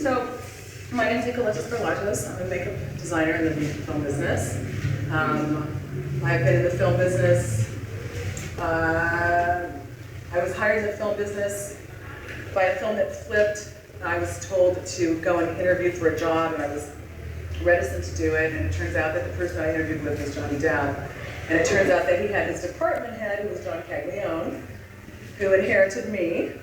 So, my name is Nikoletta Skarlatos. I'm a makeup designer in the film business. I've been in the film business. I was hired in the film business by a film that flipped. I was told to go and interview for a job, and I was reticent to do it. And it turns out that the person I interviewed with was Johnny Depp. And it turns out that he had his department head, who was John Caglione, who inherited me.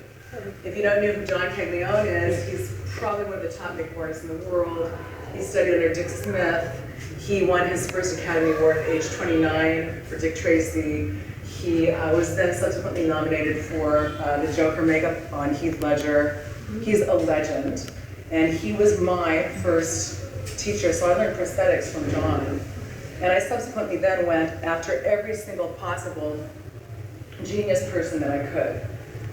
If you don't know who John Caglione is, he's probably one of the top makeup artists in the world. He studied under Dick Smith. He won his first Academy Award at age 29 for Dick Tracy. He was then subsequently nominated for the Joker makeup on Heath Ledger. He's a legend. And he was my first teacher, so I learned prosthetics from John. And I subsequently then went after every single possible genius person that I could.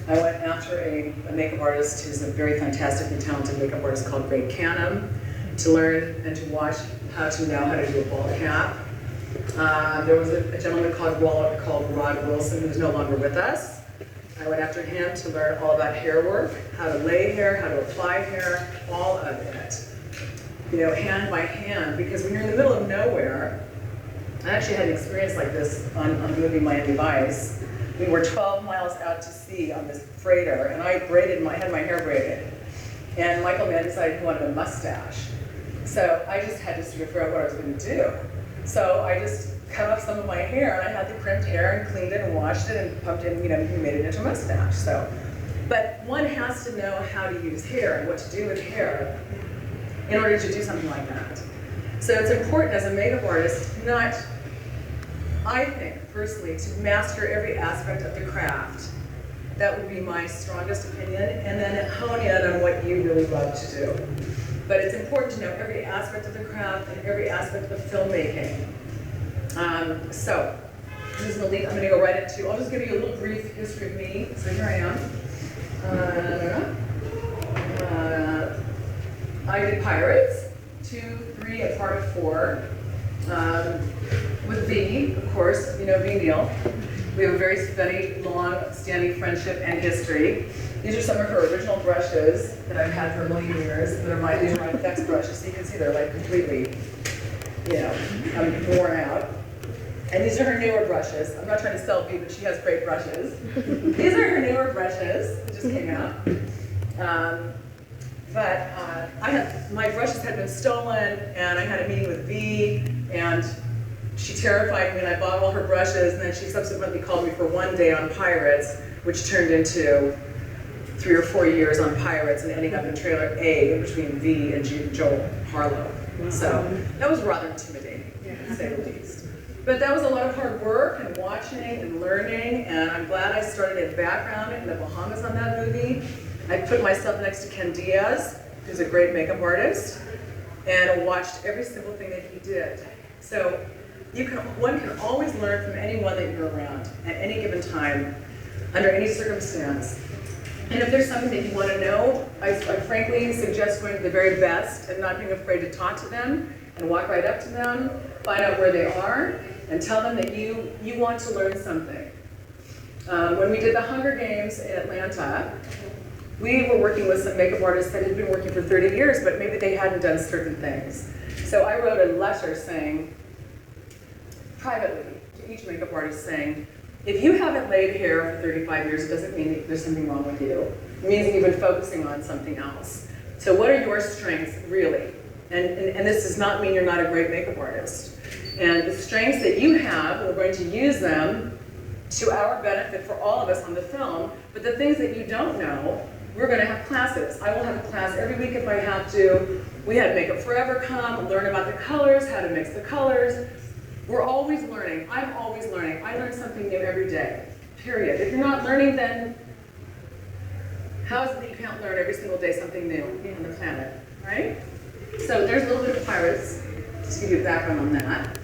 I went after a makeup artist who's a very fantastically talented makeup artist called Ray Canham to learn and to watch how to do a ball cap. There was a gentleman called Rod Wilson, who's no longer with us. I went after him to learn all about hair work, how to lay hair, how to apply hair, all of it. You know, hand by hand, because when you're in the middle of nowhere, I actually had an experience like this on the movie Miami Vice. We were 12 miles out to sea on this freighter, and I had my hair braided. And Michael Mann decided he wanted a mustache. So I just had to sort of figure out what I was going to do. So I just cut off some of my hair, and I had the crimped hair and cleaned it and washed it and pumped it, and we made it into a mustache. So, but one has to know how to use hair and what to do with hair in order to do something like that. So it's important as a makeup artist not, I think, personally, to master every aspect of the craft. That would be my strongest opinion, and then hone in on what you really love to do. But it's important to know every aspect of the craft and every aspect of filmmaking. So, I'm going to go right into, I'll just give you a little brief history of me. So here I am. I did Pirates, 2, 3, and part of 4. With V, of course, you know V. Neal. We have a very steady, long-standing friendship and history. These are some of her original brushes that I've had for a million years. These are my effects brushes, so you can see they're like completely, worn out. And these are her newer brushes. I'm not trying to sell V, but she has great brushes. These are her newer brushes that just came out. My brushes had been stolen, and I had a meeting with V, and she terrified me, and I bought all her brushes, and then she subsequently called me for one day on Pirates, which turned into 3 or 4 years on Pirates and ending up in trailer A between V and Joel Harlow. So that was rather intimidating, to say the least. But that was a lot of hard work and watching and learning, and I'm glad I started in background in the Bahamas on that movie. I put myself next to Ken Diaz, who's a great makeup artist, and watched every single thing that he did. So one can always learn from anyone that you're around at any given time, under any circumstance. And if there's something that you want to know, I frankly suggest going to the very best and not being afraid to talk to them and walk right up to them, find out where they are, and tell them that you want to learn something. When we did the Hunger Games in Atlanta, we were working with some makeup artists that had been working for 30 years, but maybe they hadn't done certain things. So I wrote a letter saying, privately, to each makeup artist saying, if you haven't laid hair for 35 years, it doesn't mean that there's something wrong with you. It means that you've been focusing on something else. So what are your strengths, really? And this does not mean you're not a great makeup artist. And the strengths that you have, we're going to use them to our benefit for all of us on the film, but the things that you don't know, we're going to have classes. I will have a class every week if I have to. We had Makeup Forever come, learn about the colors, how to mix the colors. We're always learning. I'm always learning. I learn something new every day, period. If you're not learning, then how is it that you can't learn every single day something new on the planet, right? So there's a little bit of Pirates, just to give you a background on that.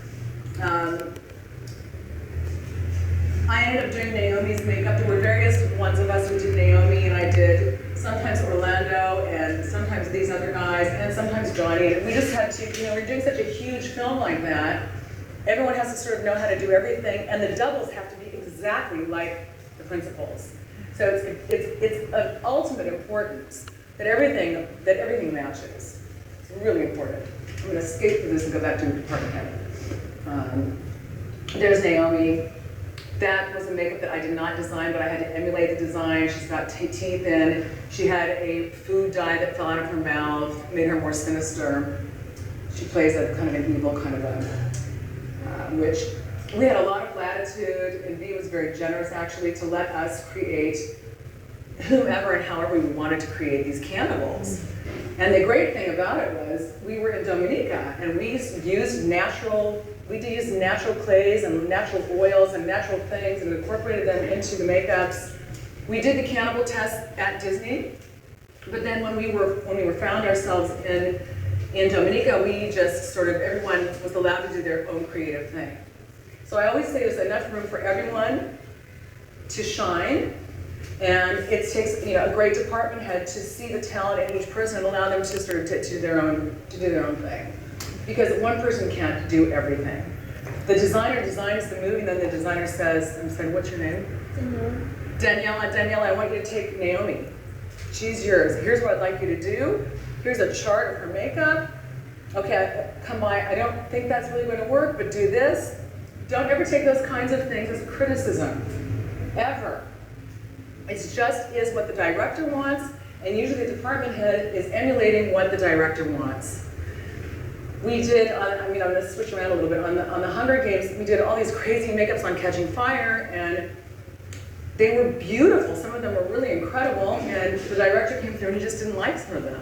I ended up doing Naomi's makeup. There were various ones of us who did Naomi, and I did sometimes Orlando, and sometimes these other guys, and sometimes Johnny. And we just had to, we're doing such a huge film like that. Everyone has to sort of know how to do everything, and the doubles have to be exactly like the principals. So it's of ultimate importance that everything matches. It's really important. I'm going to skip through this and go back to department head. There's Naomi. That was a makeup that I did not design, but I had to emulate the design. She's got teeth in. She had a food dye that fell out of her mouth, made her more sinister. She plays a kind of an evil kind of a witch. We had a lot of latitude, and V was very generous actually to let us create whomever and however we wanted to create these cannibals. And the great thing about it was we were in Dominica, and we used natural clays and natural oils and natural things and incorporated them into the makeups. We did the cannibal test at Disney, but then when we found ourselves in Dominica, we just sort of, everyone was allowed to do their own creative thing. So I always say there's enough room for everyone to shine, and it takes a great department head to see the talent in each person and allow them to sort of to do their own thing. Because one person can't do everything. The designer designs the movie, and then the designer says, what's your name? Danielle, I want you to take Naomi. She's yours. Here's what I'd like you to do. Here's a chart of her makeup. Okay, come by. I don't think that's really going to work, but do this. Don't ever take those kinds of things as criticism, ever. It just is what the director wants, and usually the department head is emulating what the director wants. We did, I'm going to switch around a little bit, on the Hunger Games, we did all these crazy makeups on Catching Fire, and they were beautiful. Some of them were really incredible, and the director came through and he just didn't like some of them.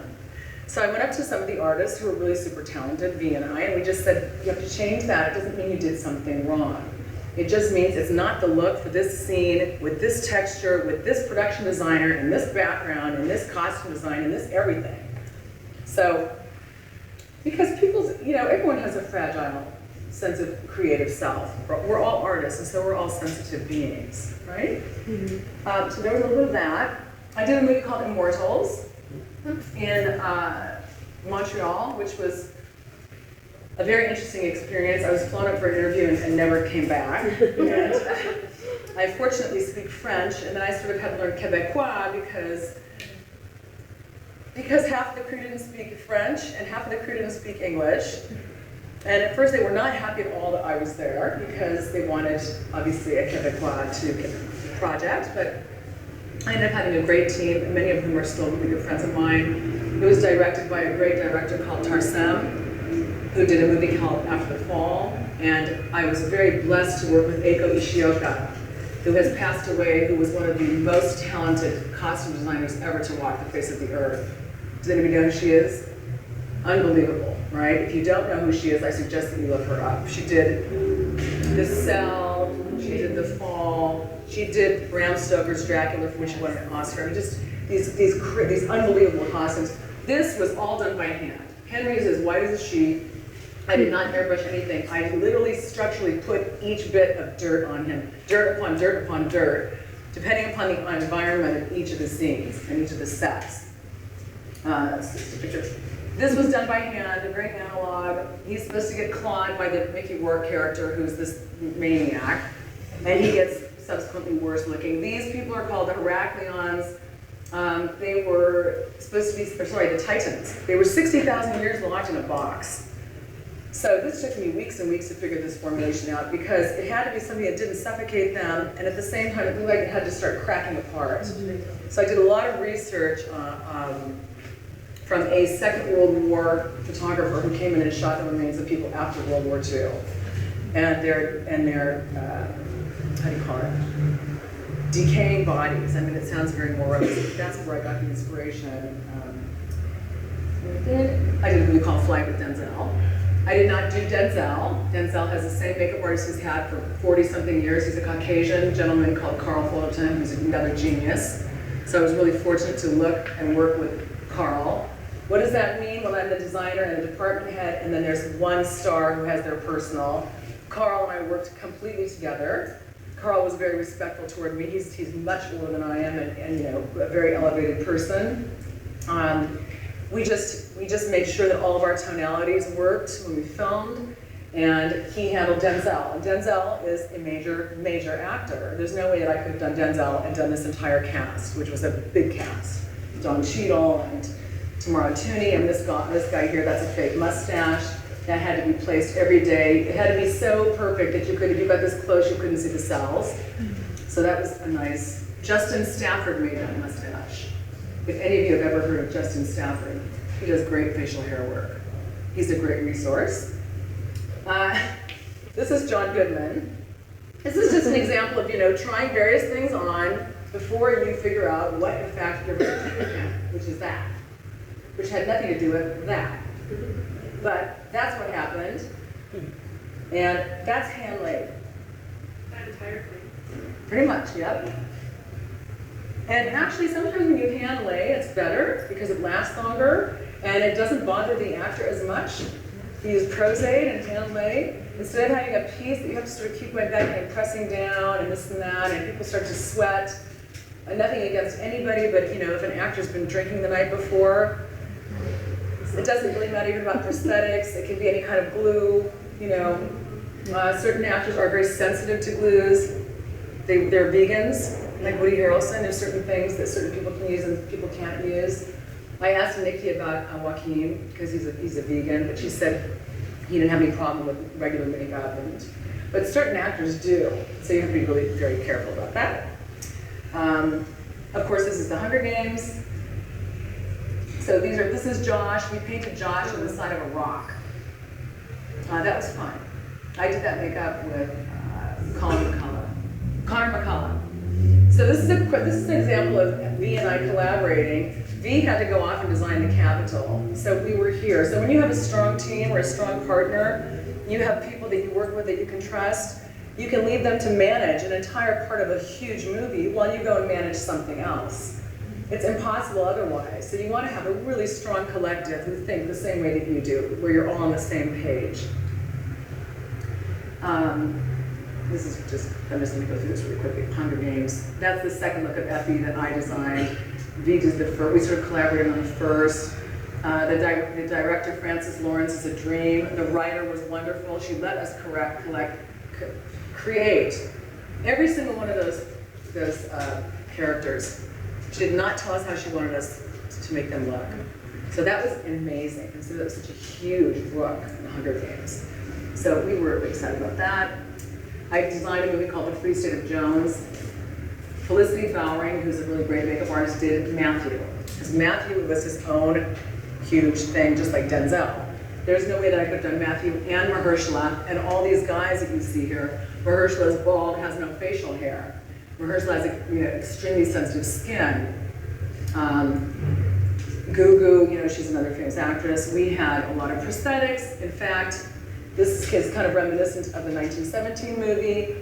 So I went up to some of the artists who were really super talented, V and I, and we just said, you have to change that. It doesn't mean you did something wrong. It just means it's not the look for this scene, with this texture, with this production designer, and this background, and this costume design, and this everything. So, because everyone has a fragile sense of creative self. We're all artists, and so we're all sensitive beings, right? Mm-hmm. So there was a little bit of that. I did a movie called Immortals in Montreal, which was a very interesting experience. I was flown up for an interview and never came back. And I fortunately speak French, and then I sort of had to learn Quebecois because half of the crew didn't speak French and half of the crew didn't speak English. And at first they were not happy at all that I was there because they wanted, obviously, a Quebecois to project, but I ended up having a great team, many of whom are still really good friends of mine. It was directed by a great director called Tarsem, who did a movie called After the Fall, and I was very blessed to work with Eiko Ishioka, who has passed away, who was one of the most talented costume designers ever to walk the face of the earth. Does anybody know who she is? Unbelievable, right? If you don't know who she is, I suggest that you look her up. She did The Cell, she did The Fall, she did Bram Stoker's Dracula, for which she won an Oscar. I mean, just these unbelievable costumes. This was all done by hand. Henry is as white as a sheet. I did not airbrush anything. I literally structurally put each bit of dirt on him, dirt upon dirt upon dirt, depending upon the environment of each of the scenes and each of the sets. That's just a picture. This was done by hand, very analog. He's supposed to get clawed by the Mickey Rourke character, who's this maniac, and he gets subsequently worse looking. These people are called the Heracleons. They were supposed to be, the Titans. They were 60,000 years locked in a box. So this took me weeks and weeks to figure this formation out because it had to be something that didn't suffocate them, and at the same time it looked like it had to start cracking apart. So I did a lot of research from a Second World War photographer who came in and shot the remains of people after World War II. And their how do you call it? Decaying bodies. I mean, it sounds very morose, but that's where I got the inspiration. I did a movie called Flight with Denzel. I did not do Denzel. Denzel has the same makeup artist he's had for 40-something years. He's a Caucasian gentleman called Carl Fullerton, who's another genius. So I was really fortunate to look and work with Carl. What does that mean? Well, I'm the designer and the department head, and then there's one star who has their personal. Carl and I worked completely together. Carl was very respectful toward me. He's much older than I am, and a very elevated person. We just made sure that all of our tonalities worked when we filmed, and he handled Denzel. And Denzel is a major actor. There's no way that I could have done Denzel and done this entire cast, which was a big cast. Don Cheadle and Tamara Tooney, and this guy here, that's a fake mustache. That had to be placed every day. It had to be so perfect that if you got this close, you couldn't see the cells. So that was a nice, Justin Stafford made that mustache. If any of you have ever heard of Justin Stafford, he does great facial hair work. He's a great resource. This is John Goodman. This is just an example of, trying various things on before you figure out what in fact you're going to do, which is that, which had nothing to do with that. But that's what happened, and that's hand laid. That entire thing? Pretty much, yep. And actually, sometimes when you hand lay, it's better because it lasts longer, and it doesn't bother the actor as much. If you use prosade and hand lay, instead of having a piece that you have to sort of keep going back and pressing down and this and that, and people start to sweat. And nothing against anybody, but if an actor's been drinking the night before, it doesn't really matter even about prosthetics. It can be any kind of glue, Certain actors are very sensitive to glues. They're vegans, like Woody Harrelson. There's certain things that certain people can use and people can't use. I asked Nikki about Joaquin, because he's a vegan, but she said he didn't have any problem with regular makeup. But certain actors do, so you have to be really very careful about that. Of course, this is the Hunger Games. So this is Josh. We painted Josh on the side of a rock. That was fun. I did that makeup with Connor McCullough. So this is an example of V and I collaborating. V had to go off and design the Capitol, so we were here. So when you have a strong team or a strong partner, you have people that you work with that you can trust. You can leave them to manage an entire part of a huge movie while you go and manage something else. It's impossible otherwise. So you want to have a really strong collective who think the same way that you do, where you're all on the same page. This is just, I'm just going to go through this really quickly. Hunger Games. That's the second look of Effie that I designed. V does the first. We sort of collaborated on the first. The director, Frances Lawrence, is a dream. The writer was wonderful. She let us create every single one of those characters. She did not tell us how she wanted us to make them look. So that was amazing. Consider that was such a huge book in the Hunger Games. So we were really excited about that. I designed a movie called The Free State of Jones. Felicity Fowering, who's a really great makeup artist, did Matthew. Because Matthew was his own huge thing, just like Denzel. There's no way that I could have done Matthew and Mahershala and all these guys that you see here. Mahershala is bald, has no facial hair. Mahershala has extremely sensitive skin. Gugu, she's another famous actress. We had a lot of prosthetics. In fact, this is kind of reminiscent of the 1917 movie.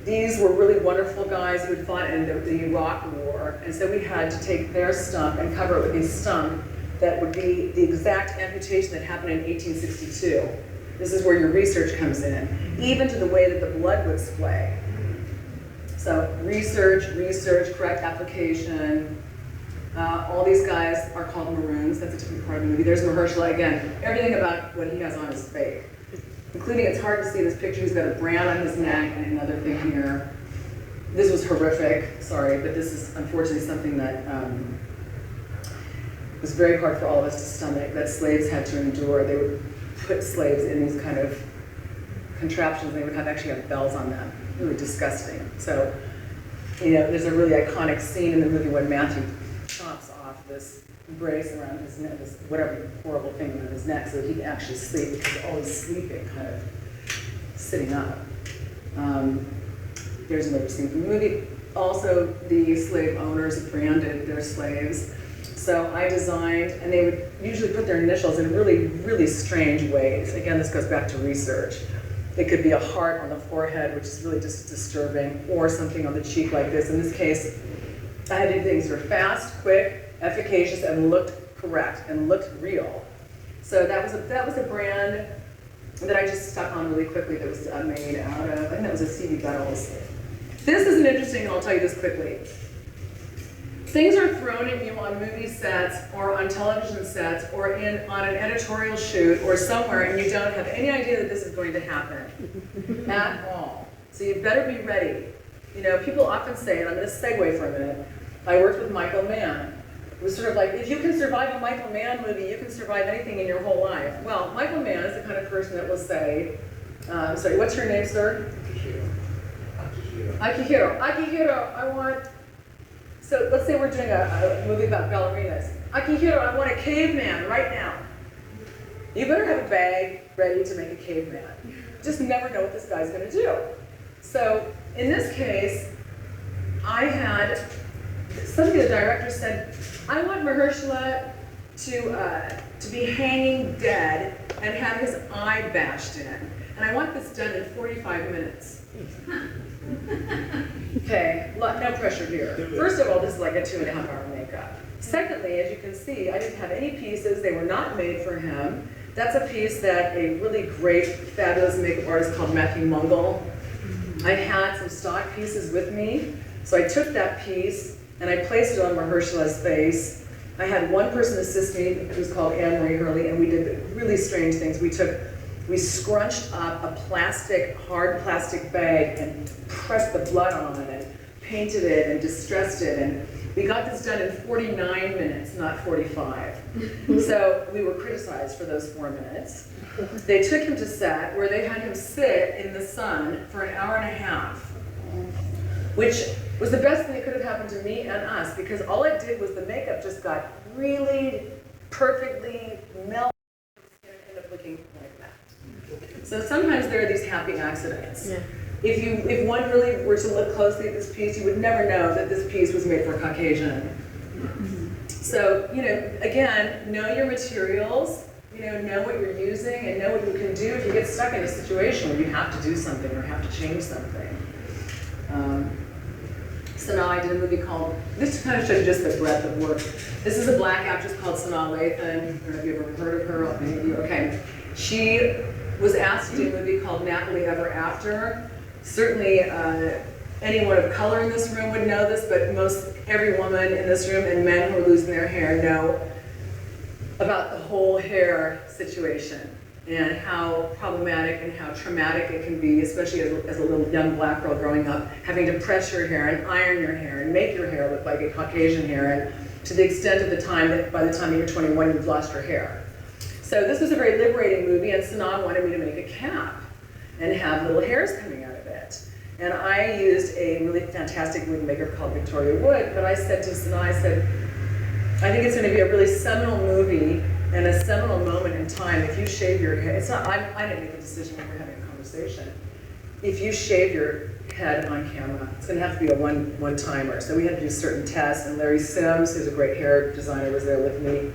These were really wonderful guys who had fought in the Iraq War, and so we had to take their stump and cover it with a stump that would be the exact amputation that happened in 1862. This is where your research comes in, even to the way that the blood would splay. So research, correct application. All these guys are called Maroons. That's a different part of the movie. There's Mahershala again. Everything about what he has on is fake. Including, it's hard to see this picture, he's got a brand on his neck and another thing here. This was horrific, sorry, but this is unfortunately something that was very hard for all of us to stomach, that slaves had to endure. They would put slaves in these kind of contraptions, they would actually have bells on them. Really disgusting. So, there's a really iconic scene in the movie when Matthew chops off this brace around his neck, this whatever horrible thing around his neck, so he can actually sleep, because he's always sleeping, kind of sitting up. There's another scene from the movie. Also, the slave owners branded their slaves. So I designed, and they would usually put their initials in really, really strange ways. Again, this goes back to research. It could be a heart on the forehead, which is really just disturbing, or something on the cheek like this. In this case, I had to do things that were fast, quick, efficacious, and looked correct, and looked real. So that was a brand that I just stuck on really quickly that was made out of, I think that was a C.V. Bettles. This is an interesting, and I'll tell you this quickly. Things are thrown at you on movie sets, or on television sets, or on an editorial shoot, or somewhere, and you don't have any idea that this is going to happen at all. So you better be ready. People often say, and I'm going to segue for a minute, I worked with Michael Mann. It was sort of like, if you can survive a Michael Mann movie, you can survive anything in your whole life. Well, Michael Mann is the kind of person that will say, sorry, what's your name, sir? Akihiro. Akihiro, I want, so let's say we're doing a movie about ballerinas. Akihiro, I want a caveman right now. You better have a bag ready to make a caveman. Just never know what this guy's gonna do. So in this case, I had, somebody, the director said, I want Mahershala to be hanging dead and have his eye bashed in. And I want this done in 45 minutes. Okay, no pressure here. First of all, this is like a 2.5 hour makeup. Secondly, as you can see, I didn't have any pieces. They were not made for him. That's a piece that a really great, fabulous makeup artist called Matthew Mungle. I had some stock pieces with me. So I took that piece and I placed it on Mahershala's face. I had one person assist me, who's called Anne Marie Hurley, and we did really strange things. We scrunched up a hard plastic bag and pressed the blood on it and painted it and distressed it. And we got this done in 49 minutes, not 45. So we were criticized for those 4 minutes. They took him to set where they had him sit in the sun for an hour and a half, which was the best thing that could have happened to me and us, because all it did was the makeup just got really perfectly melted and ended up looking like that. So sometimes there are these happy accidents. Yeah. If one really were to look closely at this piece, you would never know that this piece was made for a Caucasian. So, you know, again, know your materials, you know what you're using and know what you can do if you get stuck in a situation where you have to do something or have to change something. So now I did a movie called, this kind of shows you just the breadth of work. This is a black actress called Sanaa Lathan. I don't know if you've ever heard of her, maybe you, okay. She was asked to do a movie called Nappily Ever After. Certainly anyone of color in this room would know this, but every woman in this room and men who are losing their hair know about the whole hair situation and how problematic and how traumatic it can be, especially as a little young black girl growing up, having to press your hair and iron your hair and make your hair look like a Caucasian hair, and to the extent of the time that by the time you're 21, you've lost your hair. So this was a very liberating movie, and Sanaa wanted me to make a cap and have little hairs coming out of it. And I used a really fantastic wig maker called Victoria Wood, but I said to Sanaa, I said, I think it's going to be a really seminal movie and a seminal moment in time if you shave your head. It's not, I didn't make the decision when we were having a conversation. If you shave your head on camera, it's going to have to be a one-timer. So we had to do certain tests, and Larry Sims, who's a great hair designer, was there with me.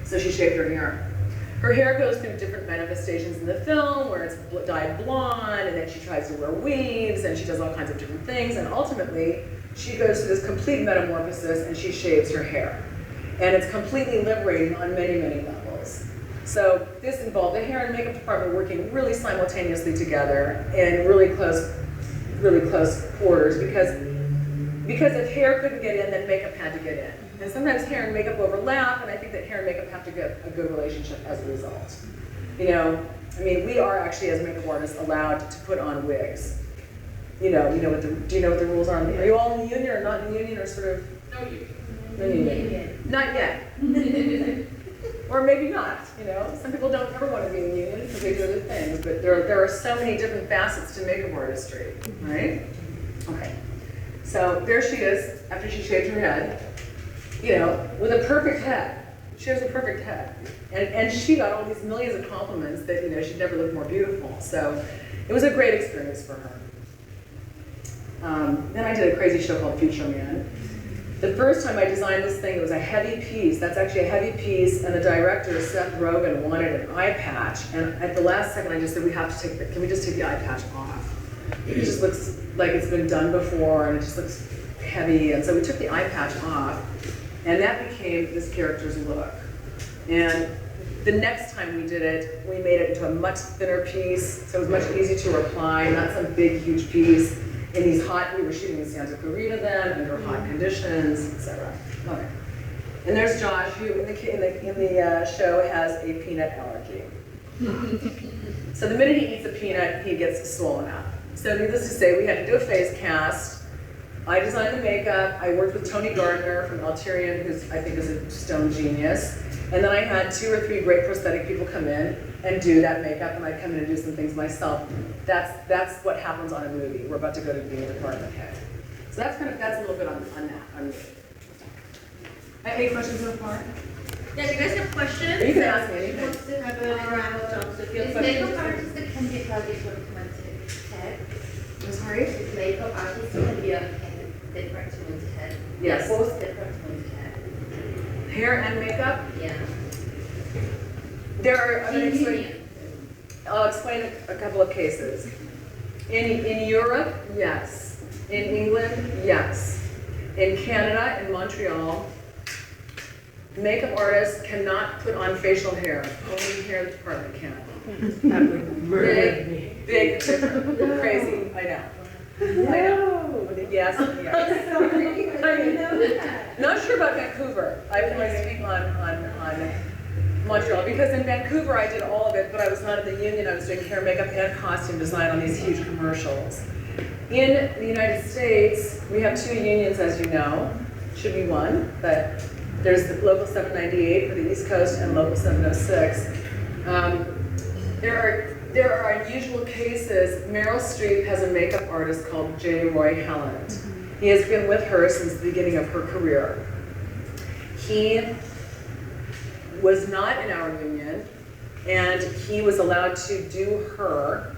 So she shaved her hair. Her hair goes through different manifestations in the film, where it's dyed blonde, and then she tries to wear weaves, and she does all kinds of different things, and ultimately, she goes through this complete metamorphosis, and she shaves her hair. And it's completely liberating on many, many levels. So this involved the hair and makeup department working really simultaneously together in really close quarters, because if hair couldn't get in, then makeup had to get in. And sometimes hair and makeup overlap, and I think that hair and makeup have to get a good relationship as a result. You know, I mean, we are actually, as makeup artists, allowed to put on wigs. Do you know what the rules are? Are you all in the union or not in the union, or sort of? No union. No union. Not yet. Or maybe not, you know. Some people don't ever want to be in the union because they do other things, but there are so many different facets to makeup artistry, right? Okay. So there she is, after she shaved her head, you know, with a perfect head. She has a perfect head. And she got all these millions of compliments that, you know, she'd never looked more beautiful. So it was a great experience for her. Then I did a crazy show called Future Man. The first time I designed this thing, it was a heavy piece. That's actually a heavy piece, and the director, Seth Rogen, wanted an eye patch. And at the last second, I just said, can we just take the eye patch off? It just looks like it's been done before, and it just looks heavy. And so we took the eye patch off, and that became this character's look. And the next time we did it, we made it into a much thinner piece, so it was much easier to apply, not some big, huge piece. In these we were shooting in Santa Clarita then, under hot conditions, etc. Okay. And there's Josh, who in the show has a peanut allergy. So the minute he eats a peanut, he gets swollen up. So needless to say, we had to do a face cast. I designed the makeup. I worked with Tony Gardner from Alterian, who I think is a stone genius. And then I had 2 or 3 great prosthetic people come in and do that makeup, and I'd come in and do some things myself. That's what happens on a movie. We're about to go to being a department head. So that's a little bit on that, on me. Any questions so far? Yeah, do you guys have questions? You can ask me anything. Wants to have a round of jobs if you have Is makeup questions. artist that can be published when it comes to head? I'm sorry? Is makeup artist can be a head different to one's head? Yes. Both different to one's head. Hair and makeup? Yeah. There are, I'm gonna In explain, union. I'll explain a couple of cases. In Europe, yes. In England, yes. In Canada, in Montreal, makeup artists cannot put on facial hair. Only the hair department can. That would murder me. Big difference. Crazy, I know. I know. Yes, yes. Not sure about Vancouver. I can only speak on Montreal, because in Vancouver I did all of it, but I was not in the union. I was doing hair, makeup, and costume design on these huge commercials. In the United States, we have 2 unions, as you know. Should be 1, but there's the Local 798 for the East Coast and Local 706. There are unusual cases. Meryl Streep has a makeup artist called J. Roy Helland. He has been with her since the beginning of her career. He was not in our union, and he was allowed to do her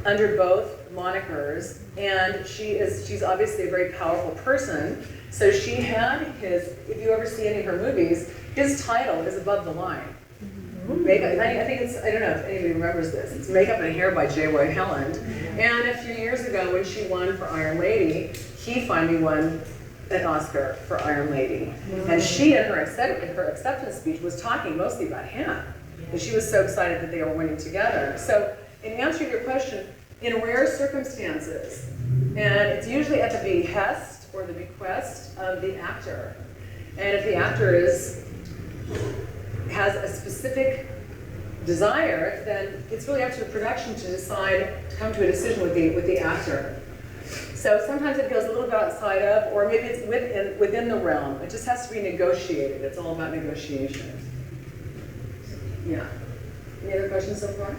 under both monikers, and she's obviously a very powerful person, so she had if you ever see any of her movies, his title is above the line. Makeup, I think it's, I don't know if anybody remembers this, it's Makeup and Hair by J. Roy Helland, and a few years ago when she won for Iron Lady, he finally won an Oscar for Iron Lady. And she, in her acceptance speech, was talking mostly about him. And she was so excited that they were winning together. So, in answer to your question, in rare circumstances, and it's usually at the behest or the bequest of the actor. And if the actor has a specific desire, then it's really up to the production to decide, to come to a decision with the actor. So sometimes it goes a little bit outside of, or maybe it's within the realm. It just has to be negotiated. It's all about negotiation. Yeah. Any other questions so far?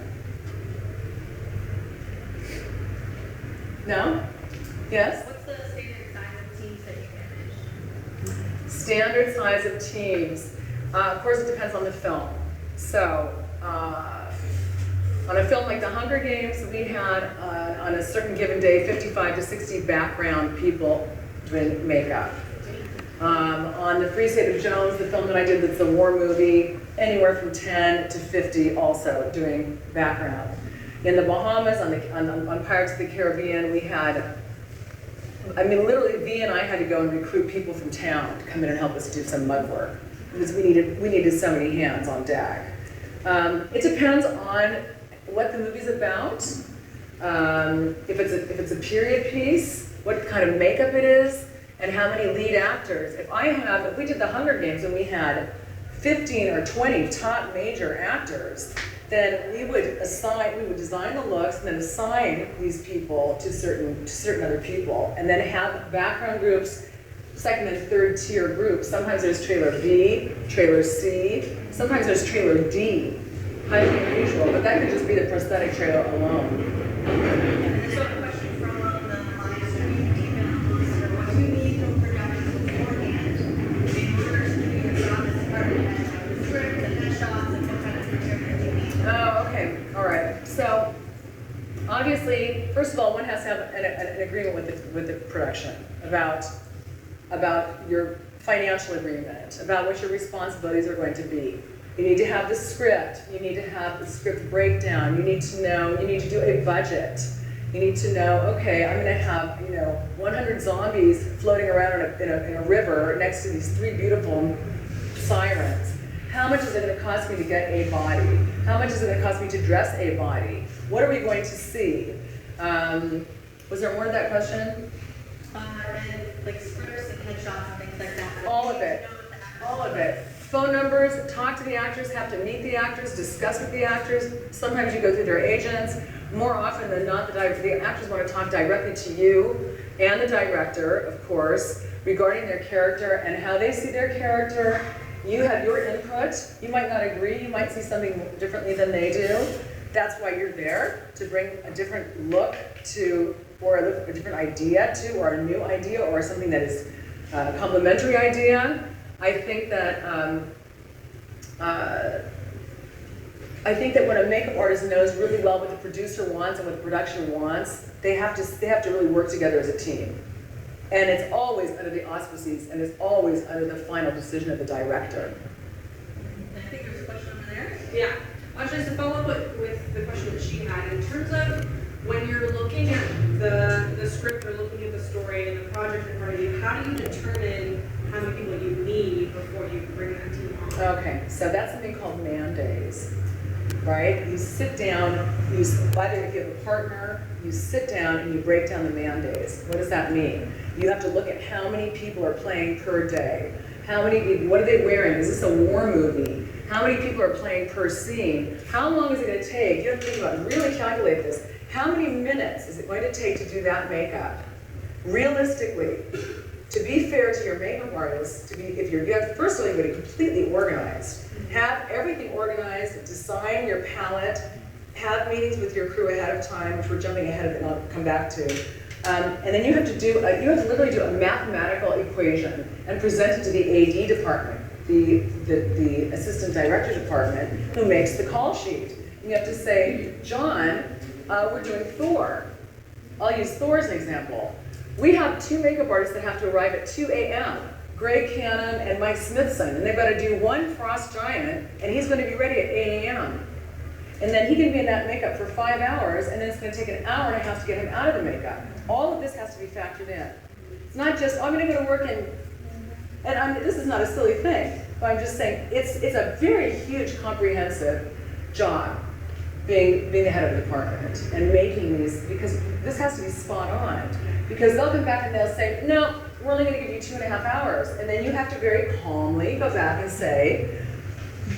No? Yes? What's the standard size of teams that you manage? Standard size of teams. Of course, it depends on the film. So, on a film like The Hunger Games, we had, on a certain given day, 55 to 60 background people doing makeup. On The Free State of Jones, the film that I did that's a war movie, anywhere from 10 to 50 also doing background. In the Bahamas, on Pirates of the Caribbean, we had, I mean, literally, V and I had to go and recruit people from town to come in and help us do some mud work, because we needed so many hands on deck. It depends on what the movie's about. If it's a period piece, what kind of makeup it is, and how many lead actors. If we did The Hunger Games and we had 15 or 20 top major actors, then we would design the looks and then assign these people to certain other people, and then have background groups, second and third tier groups. Sometimes there's trailer B, trailer C, sometimes there's trailer D. Highly unusual, but that could just be the prosthetic trailer alone. There's a question from the live stream email. What do you need from production beforehand in order to do your job as department head? Like script and headshots and what kind of material do you need? Oh, okay, all right. So, obviously, first of all, one has to have an agreement with the production about your financial agreement, about what your responsibilities are going to be. You need to have the script. You need to have the script breakdown. You need to know, you need to do a budget. You need to know, okay, I'm gonna have, 100 zombies floating around in a river next to these 3 beautiful sirens. How much is it gonna cost me to get a body? How much is it gonna cost me to dress a body? What are we going to see? Was there more to that question? And like scripts and headshots and things like that. All of it. All of it. Phone numbers, talk to the actors, have to meet the actors, discuss with the actors. Sometimes you go through their agents. More often than not, the actors want to talk directly to you. and the director, of course, regarding their character and how they see their character. You have your input. You might not agree. You might see something differently than they do. That's why you're there, to bring a different look to, or a different idea to, or a new idea, or something that is a complementary idea. I think that when a makeup artist knows really well what the producer wants and what the production wants, they have to really work together as a team. And it's always under the auspices, and it's always under the final decision of the director. I think there's a question over there. Yeah. Just to follow up with the question that she had, in terms of when you're looking at the script or looking at the story and the project in front of you, how do you determine how many people you need before you bring that team on? Okay, so that's something called man days, right? You sit down, either if you have a partner, you sit down and you break down the man days. What does that mean? You have to look at how many people are playing per day. How many people, what are they wearing? Is this a war movie? How many people are playing per scene? How long is it going to take? You have to think about it, really calculate this. How many minutes is it going to take to do that makeup? Realistically, to be fair to your makeup artist, you have first of all, you have to be completely organized. Have everything organized, design your palette, have meetings with your crew ahead of time, which we're jumping ahead of it and I'll come back to. And then you have to literally do a mathematical equation and present it to the AD department, the assistant director department, who makes the call sheet. And you have to say, John, we're doing Thor. I'll use Thor as an example. We have 2 makeup artists that have to arrive at 2 a.m. Greg Cannon and Mike Smithson, and they've got to do 1 frost giant, and he's going to be ready at 8 a.m. And then he can be in that makeup for 5 hours, and then it's going to take an hour and a half to get him out of the makeup. All of this has to be factored in. It's not just, oh, I'm going to go to work and this is not a silly thing, but I'm just saying it's a very huge, comprehensive job being the head of the department and making these, because this has to be spot on. Because they'll come back and they'll say, no, we're only going to give you 2.5 hours. And then you have to very calmly go back and say,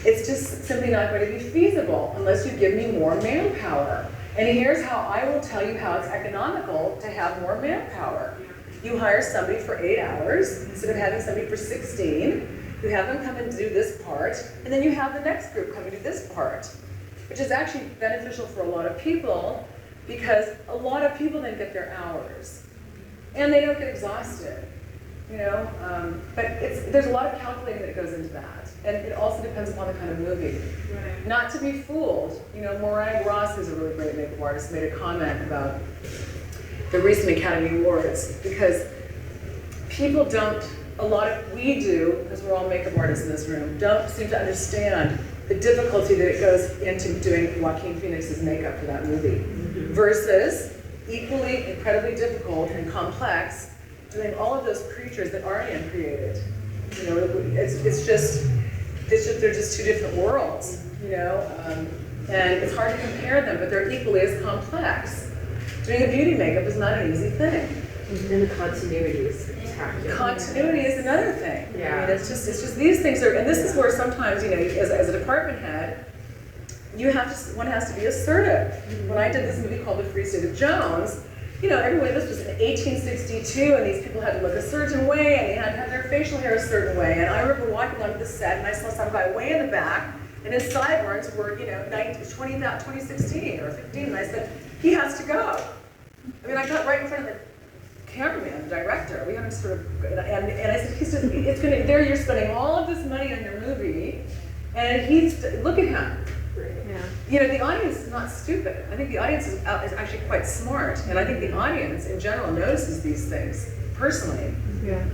it's just simply not going to be feasible unless you give me more manpower. And here's how I will tell you how it's economical to have more manpower. You hire somebody for 8 hours instead of having somebody for 16. You have them come and do this part, and then you have the next group come and do this part, which is actually beneficial for a lot of people because a lot of people then get their hours and they don't get exhausted, you know. But there's a lot of calculating that goes into that, and it also depends upon the kind of movie. Right. Not Not to be fooled, you know, Mariah Ross, who's a really great makeup artist, made a comment about the recent Academy Awards, because people don't, we do, because we're all makeup artists in this room, don't seem to understand the difficulty that it goes into doing Joaquin Phoenix's makeup for that movie, versus equally incredibly difficult and complex doing all of those creatures that Ariane created. You know, it's just they're just 2 different worlds, you know, and it's hard to compare them, but they're equally as complex. Doing a beauty makeup is not an easy thing. And the continuity is spectacular. Continuity is another thing. Yeah. I mean, it's just these things are, and this is where sometimes, you know, as a department head, one has to be assertive. When I did this movie called The Free State of Jones, you know, this was in 1862, and these people had to look a certain way, and they had to have their facial hair a certain way. And I remember walking onto the set, and I saw some guy way in the back, and his sideburns were, you know, 2016 or 15, and I said, he has to go. I mean, I got right in front of the cameraman, the director. We haven't sort of, and I said, it's going to, you're spending all of this money on your movie, and look at him. Yeah. You know, the audience is not stupid. I think the audience is actually quite smart, and I think the audience in general notices these things, personally. Yeah.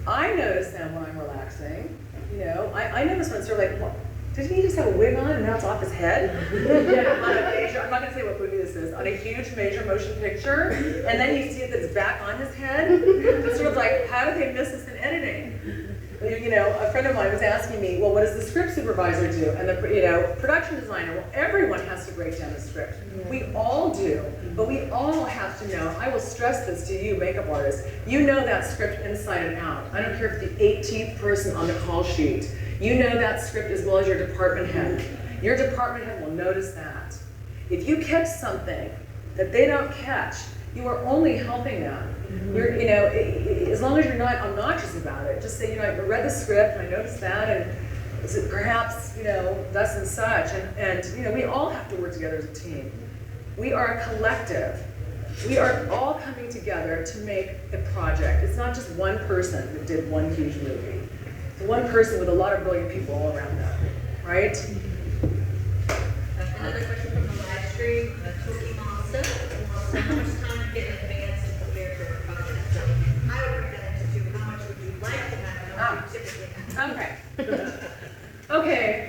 I notice them when I'm relaxing. You know, I notice when it's sort of like, well, did he just have a wig on and now it's off his head? On a major, I'm not going to say what movie this is, on a huge major motion picture, and then you see it that's back on his head. It's sort of like, how did they miss this in editing? You know, a friend of mine was asking me, well, what does the script supervisor do? And the, you know, production designer, well, everyone has to break down the script. We all do, but we all have to know. I will stress this to you, makeup artists. You know that script inside and out. I don't care if the 18th person on the call sheet. You know that script as well as your department head. Your department head will notice that. If you catch something that they don't catch, you are only helping them. You're, you know, as long as you're not obnoxious about it, just say, you know, I read the script and I noticed that, and is it perhaps, you know, thus and such, and you know, we all have to work together as a team. We are a collective. We are all coming together to make a project. It's not just one person that did one huge movie. It's one person with a lot of brilliant people all around them, right? Another question from the live stream, Toki Monster wants to know how much time get in advance to prepare for a project. So I would break that into two. How much would you like to have? How much would you typically have? Okay.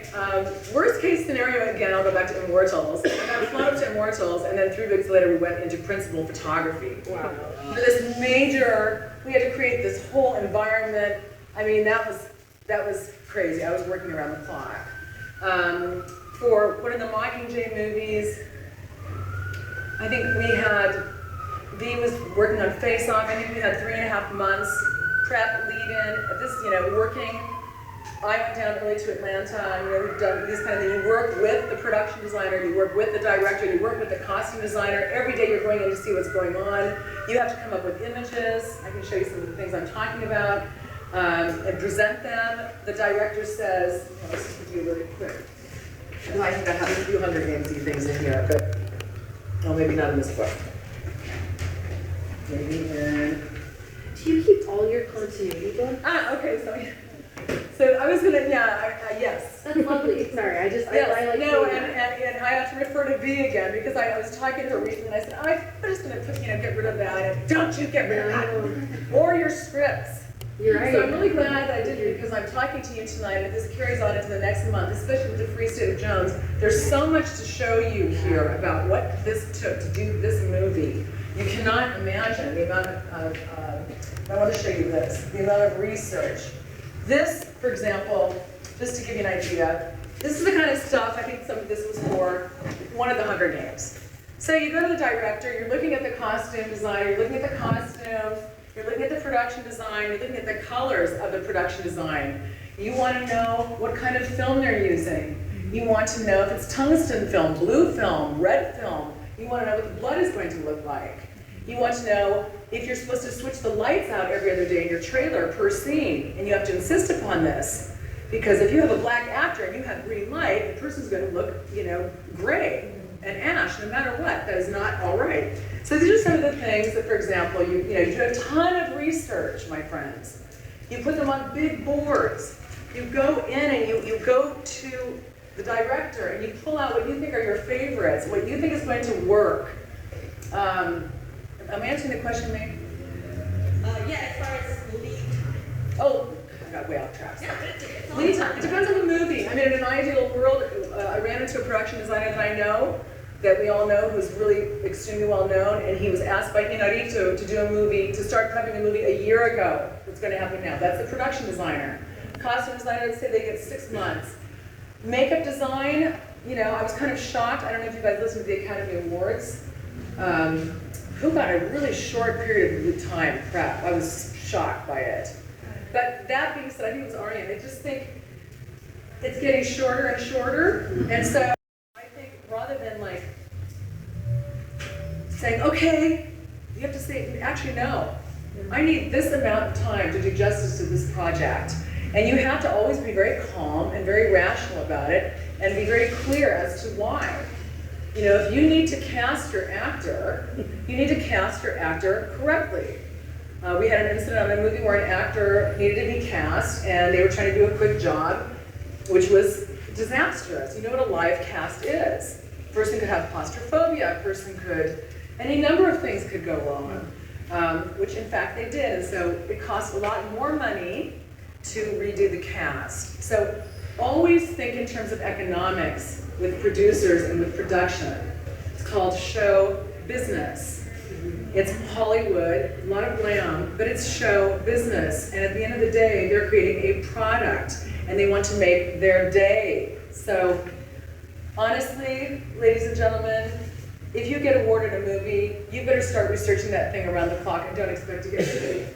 Worst case scenario, again, I'll go back to Immortals. I got flown up to Immortals, and then 3 weeks later we went into principal photography. Wow. For this major, we had to create this whole environment. I mean, that was crazy. I was working around the clock. For one of the Mockingjay movies, I think V was working on Face Off. I think we had 3.5 months prep, lead in, this, you know, working. I went down early to Atlanta, you know, we've done these kind of things. You work with the production designer, you work with the director, you work with the costume designer. Every day you're going in to see what's going on. You have to come up with images. I can show you some of the things I'm talking about, and present them. The director says, you know, let's just do really quick. I think I have a few Hunger Games-y things in here, but, oh, maybe not in this book. Maybe in... Do you keep all your continuity books? Okay, so I was gonna, yes. That's lovely. Sorry, I like no, saying and that. I have to refer to V again, because I was talking to her recently, and I said, I'm just gonna put, you know, get rid of that, and don't you get rid of that, or your scripts. You're right. So I'm really glad that I did it, because I'm talking to you tonight, and if this carries on into the next month, especially with the Free State of Jones, there's so much to show you here about what this took to do this movie. You cannot imagine the amount of I want to show you this, the amount of research. This, for example, just to give you an idea, this is the kind of stuff, I think some of this was for one of the Hunger Games. So you go to the director, you're looking at the costume design, you're looking at the costumes, you're looking at the production design, you're looking at the colors of the production design. You want to know what kind of film they're using. You want to know if it's tungsten film, blue film, red film. You want to know what the blood is going to look like. You want to know if you're supposed to switch the lights out every other day in your trailer per scene, and you have to insist upon this. Because if you have a black actor and you have green light, the person's going to look, you know, gray and ash no matter what. That is not all right. So these are some of the things that, for example, you do a ton of research, my friends. You put them on big boards. You go in and you go to the director and you pull out what you think are your favorites, what you think is going to work. I'm answering the question, May? Yeah, as far as lead time. Oh, I got way off track. Yeah, it's Lead time, it depends on the movie. I mean, in an ideal world, I ran into a production designer that I know, that we all know, who's really extremely well known, and he was asked by Inarito to do a movie, to start prepping a movie a year ago. What's going to happen now? That's the production designer. Costume designer, let's say they get 6 months. Makeup design, you know, I was kind of shocked. I don't know if you guys listened to the Academy Awards. Who got a really short period of time prep. I was shocked by it. But that being said, I think it was Ariane. I just think it's getting shorter and shorter. And so I think rather than like saying, okay, you have to say, actually no. I need this amount of time to do justice to this project. And you have to always be very calm and very rational about it and be very clear as to why. You know, if you need to cast your actor, you need to cast your actor correctly. We had an incident on a movie where an actor needed to be cast and they were trying to do a quick job, which was disastrous. You know what a live cast is. A person could have claustrophobia, a person could, any number of things could go wrong, which in fact they did. And so it cost a lot more money to redo the cast. So always think in terms of economics with producers and with production. It's called show business. It's Hollywood, a lot of glam, but it's show business. And at the end of the day, they're creating a product and they want to make their day. So honestly, ladies and gentlemen, if you get awarded a movie, you better start researching that thing around the clock and don't expect to get paid.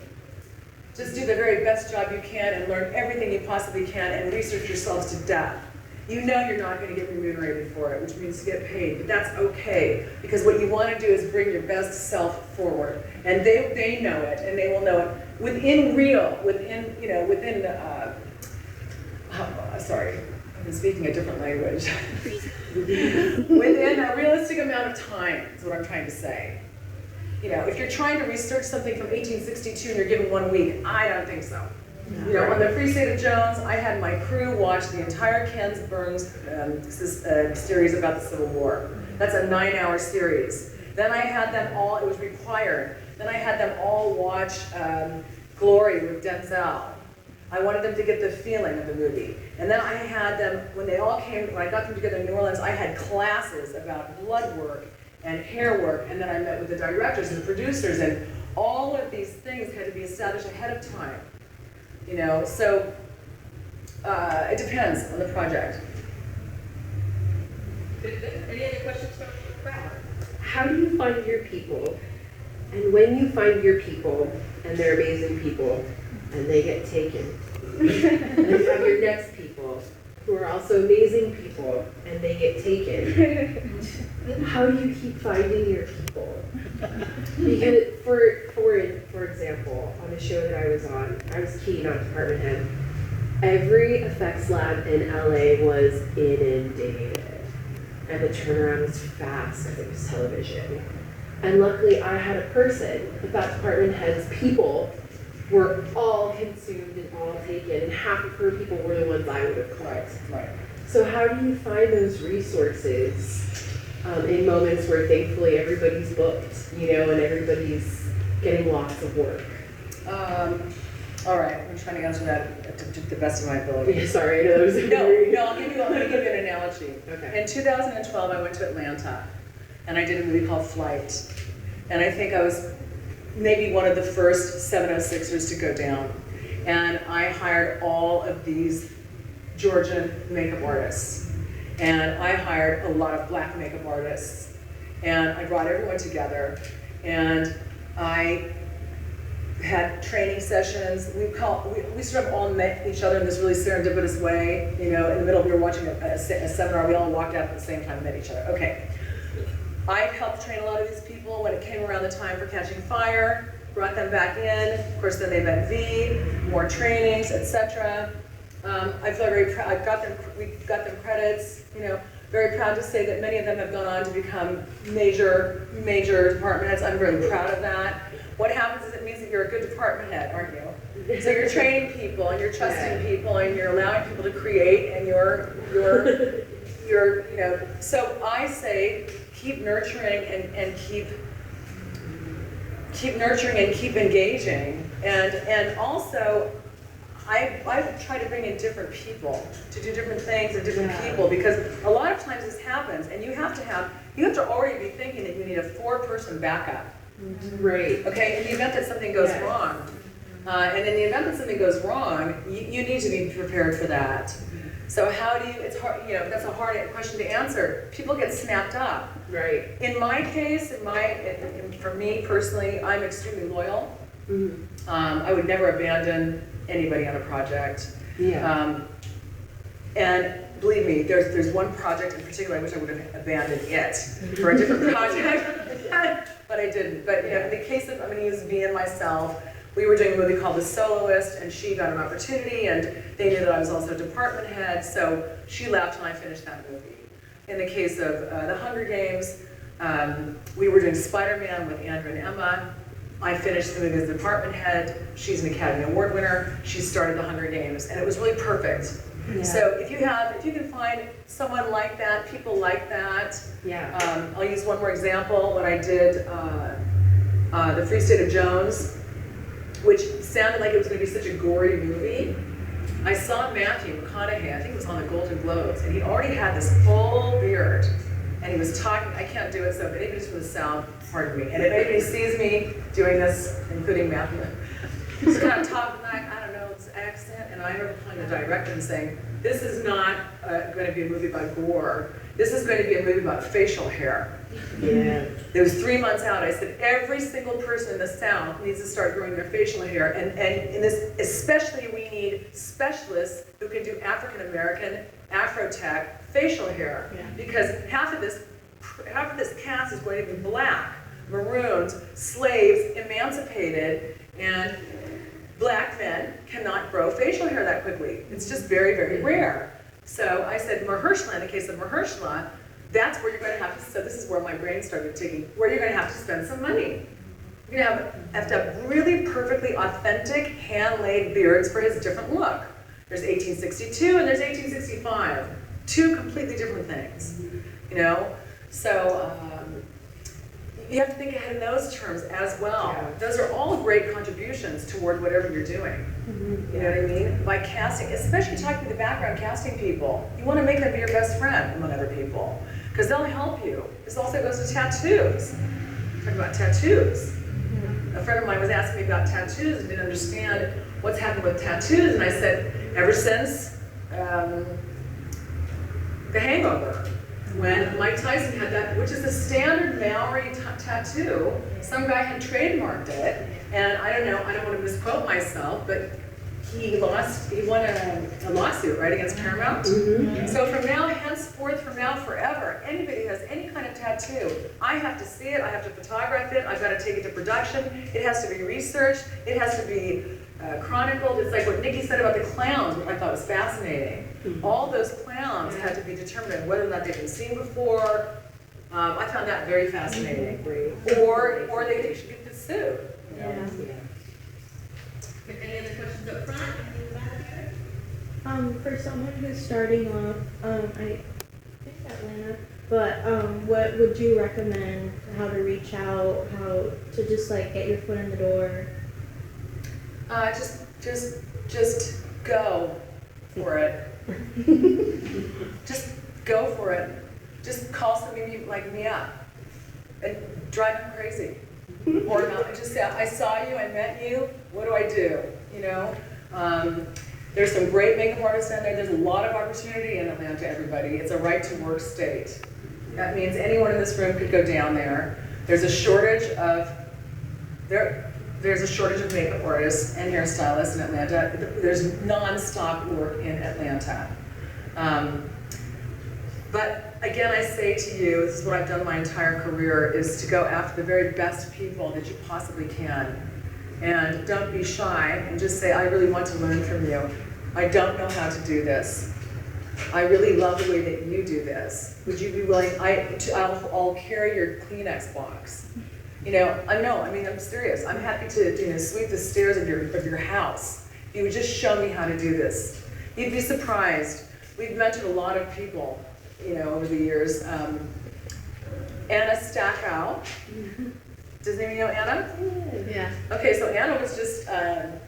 Just do the very best job you can and learn everything you possibly can and research yourselves to death. you know you're not going to get remunerated for it, which means you get paid, but that's okay, because what you want to do is bring your best self forward, and they know it, and they will know it sorry, I've been speaking a different language. Within a realistic amount of time is what I'm trying to say. You know, if you're trying to research something from 1862 and you're given 1 week, I don't think so. You know, on the Free State of Jones, I had my crew watch the entire Ken Burns series about the Civil War. That's a 9-hour series. Then I had them all, it was required, then I had them all watch Glory with Denzel. I wanted them to get the feeling of the movie. And then I had them, when I got them together in New Orleans, I had classes about blood work and hair work, and then I met with the directors and the producers, and all of these things had to be established ahead of time. You know, so it depends on the project. Any other questions from the crowd? How do you find your people? And when you find your people, and they're amazing people, and they get taken, and you have your next people, who are also amazing people, and they get taken, how do you keep finding your people? Because, for example, on a show that I was on, I was key, not department head. Every effects lab in LA was inundated, and the turnaround was fast because it was television. And luckily, I had a person, but that department head's people were all consumed and all taken, and half of her people were the ones I would have caught. Right. So how do you find those resources in moments where thankfully everybody's booked, you know, and everybody's getting lots of work? All right, I'm trying to answer that to the best of my ability. Yeah, sorry, I know that was No, I'm going to give you an analogy. Okay. In 2012, I went to Atlanta, and I did a movie called Flight. And I think I was maybe one of the first 706ers to go down. And I hired all of these Georgian makeup artists. And I hired a lot of black makeup artists. And I brought everyone together. And I had training sessions. We sort of all met each other in this really serendipitous way. You know, in the middle, we were watching a seminar. We all walked out at the same time and met each other. Okay. I helped train a lot of these people when it came around the time for Catching Fire, brought them back in. Of course, then they met V, more trainings, etc. I feel very proud. We got them credits. You know, very proud to say that many of them have gone on to become major department heads. I'm really proud of that. What happens is it means that you're a good department head, aren't you? So you're training people and you're trusting people and you're allowing people to create and you're you know. So I say keep nurturing and keep nurturing and keep engaging, and also I try to bring in different people to do different things and different people, because a lot of times this happens and you have to already be thinking that you need a 4-person backup. Right. Okay, in the event that something goes wrong. And in the event that something goes wrong, you need to be prepared for that. So how do you, it's hard, you know, that's a hard question to answer. People get snapped up. Right. In my case, for me personally, I'm extremely loyal. Mm-hmm. I would never abandon anybody on a project. Yeah. And believe me, there's one project in particular I wish I would have abandoned it for a different project, but I didn't. But you know, in the case of, I'm going to use me and myself, we were doing a movie called The Soloist, and she got an opportunity, and they knew that I was also a department head, so she left and I finished that movie. In the case of The Hunger Games, we were doing Spider-Man with Andrew and Emma. I finished the movie as the department head. She's an Academy Award winner. She started The Hunger Games, and it was really perfect. Yeah. So if you can find someone like that, people like that. Yeah. I'll use one more example. When I did The Free State of Jones, which sounded like it was going to be such a gory movie, I saw Matthew McConaughey, I think it was on the Golden Globes, and he already had this full beard, and he was talking. I can't do it, so if anybody's from the South, pardon me. And if anybody sees me doing this, including Matthew, just kind of talking like, I don't know, it's accent, and I remember calling the director and saying, this is not going to be a movie about gore. This is going to be a movie about facial hair. Yeah. It was 3 months out. I said, every single person in the South needs to start growing their facial hair. And in this, especially we need specialists who can do African-American, Afro-Tech facial hair. Yeah. Because half of this cast is going to be black, marooned, slaves, emancipated, and black men cannot grow facial hair that quickly. It's just very, very rare. So I said, Mahershala, in the case of Mahershala, that's where you're going to have to, so this is where my brain started ticking, where you're going to have to spend some money. You're going to have to have really perfectly authentic, hand-laid beards for his different look. There's 1862 and there's 1865. Two completely different things, you know? So you have to think ahead in those terms as well. Yeah. Those are all great contributions toward whatever you're doing. You know what I mean? By casting, especially talking to the background casting people, you want to make them be your best friend among other people, because they'll help you. This also goes to tattoos. Talk about tattoos. A friend of mine was asking me about tattoos and didn't understand what's happened with tattoos, and I said, ever since The Hangover, when Mike Tyson had that, which is a standard Maori tattoo, some guy had trademarked it, and I don't know, I don't want to misquote myself, but he won a lawsuit, right, against Paramount? So from now, henceforth, from now forever, anybody who has any kind of tattoo, I have to see it, I have to photograph it, I've got to take it to production, it has to be researched, it has to be chronicled. It's like what Nikki said about the clowns, which I thought was fascinating. All those clowns had to be determined whether or not they've been seen before. I found that very fascinating. Or they should get sued. You know? Any other questions up front? Any in the back? For someone who's starting off, I think Atlanta, but what would you recommend? How to reach out? How to just like get your foot in the door? Just go for it. Just go for it. Just call somebody like me up and drive them crazy. Or not, just say, I saw you, I met you, what do I do? You know? There's some great makeup artists down there. There's a lot of opportunity in Atlanta, everybody. It's a right to work state. That means anyone in this room could go down there. There's a shortage of makeup artists and hairstylists in Atlanta. There's non-stop work in Atlanta. But again, I say to you, this is what I've done my entire career, is to go after the very best people that you possibly can. And don't be shy and just say, I really want to learn from you. I don't know how to do this. I really love the way that you do this. Would you be willing, I'll carry your Kleenex box. You know, I'm serious. I'm happy to sweep the stairs of your house. You would just show me how to do this. You'd be surprised. We've mentored a lot of people, over the years. Anna Stackow. Does anybody know Anna? Yeah. Okay, so Anna was just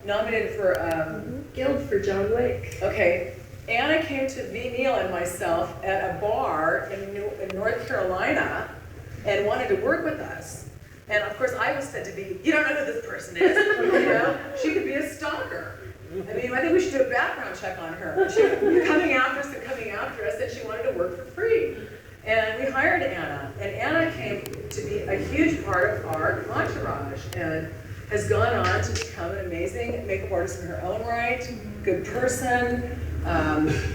nominated for Guild for John Wick. Okay, Anna came to V. Neal and myself at a bar in North Carolina and wanted to work with us. And of course, I was said to be, you don't know who this person is, She could be a stalker. I think we should do a background check on her. She was coming after us, and she wanted to work for free. And we hired Anna, and Anna came to be a huge part of our entourage, and has gone on to become an amazing makeup artist in her own right, good person.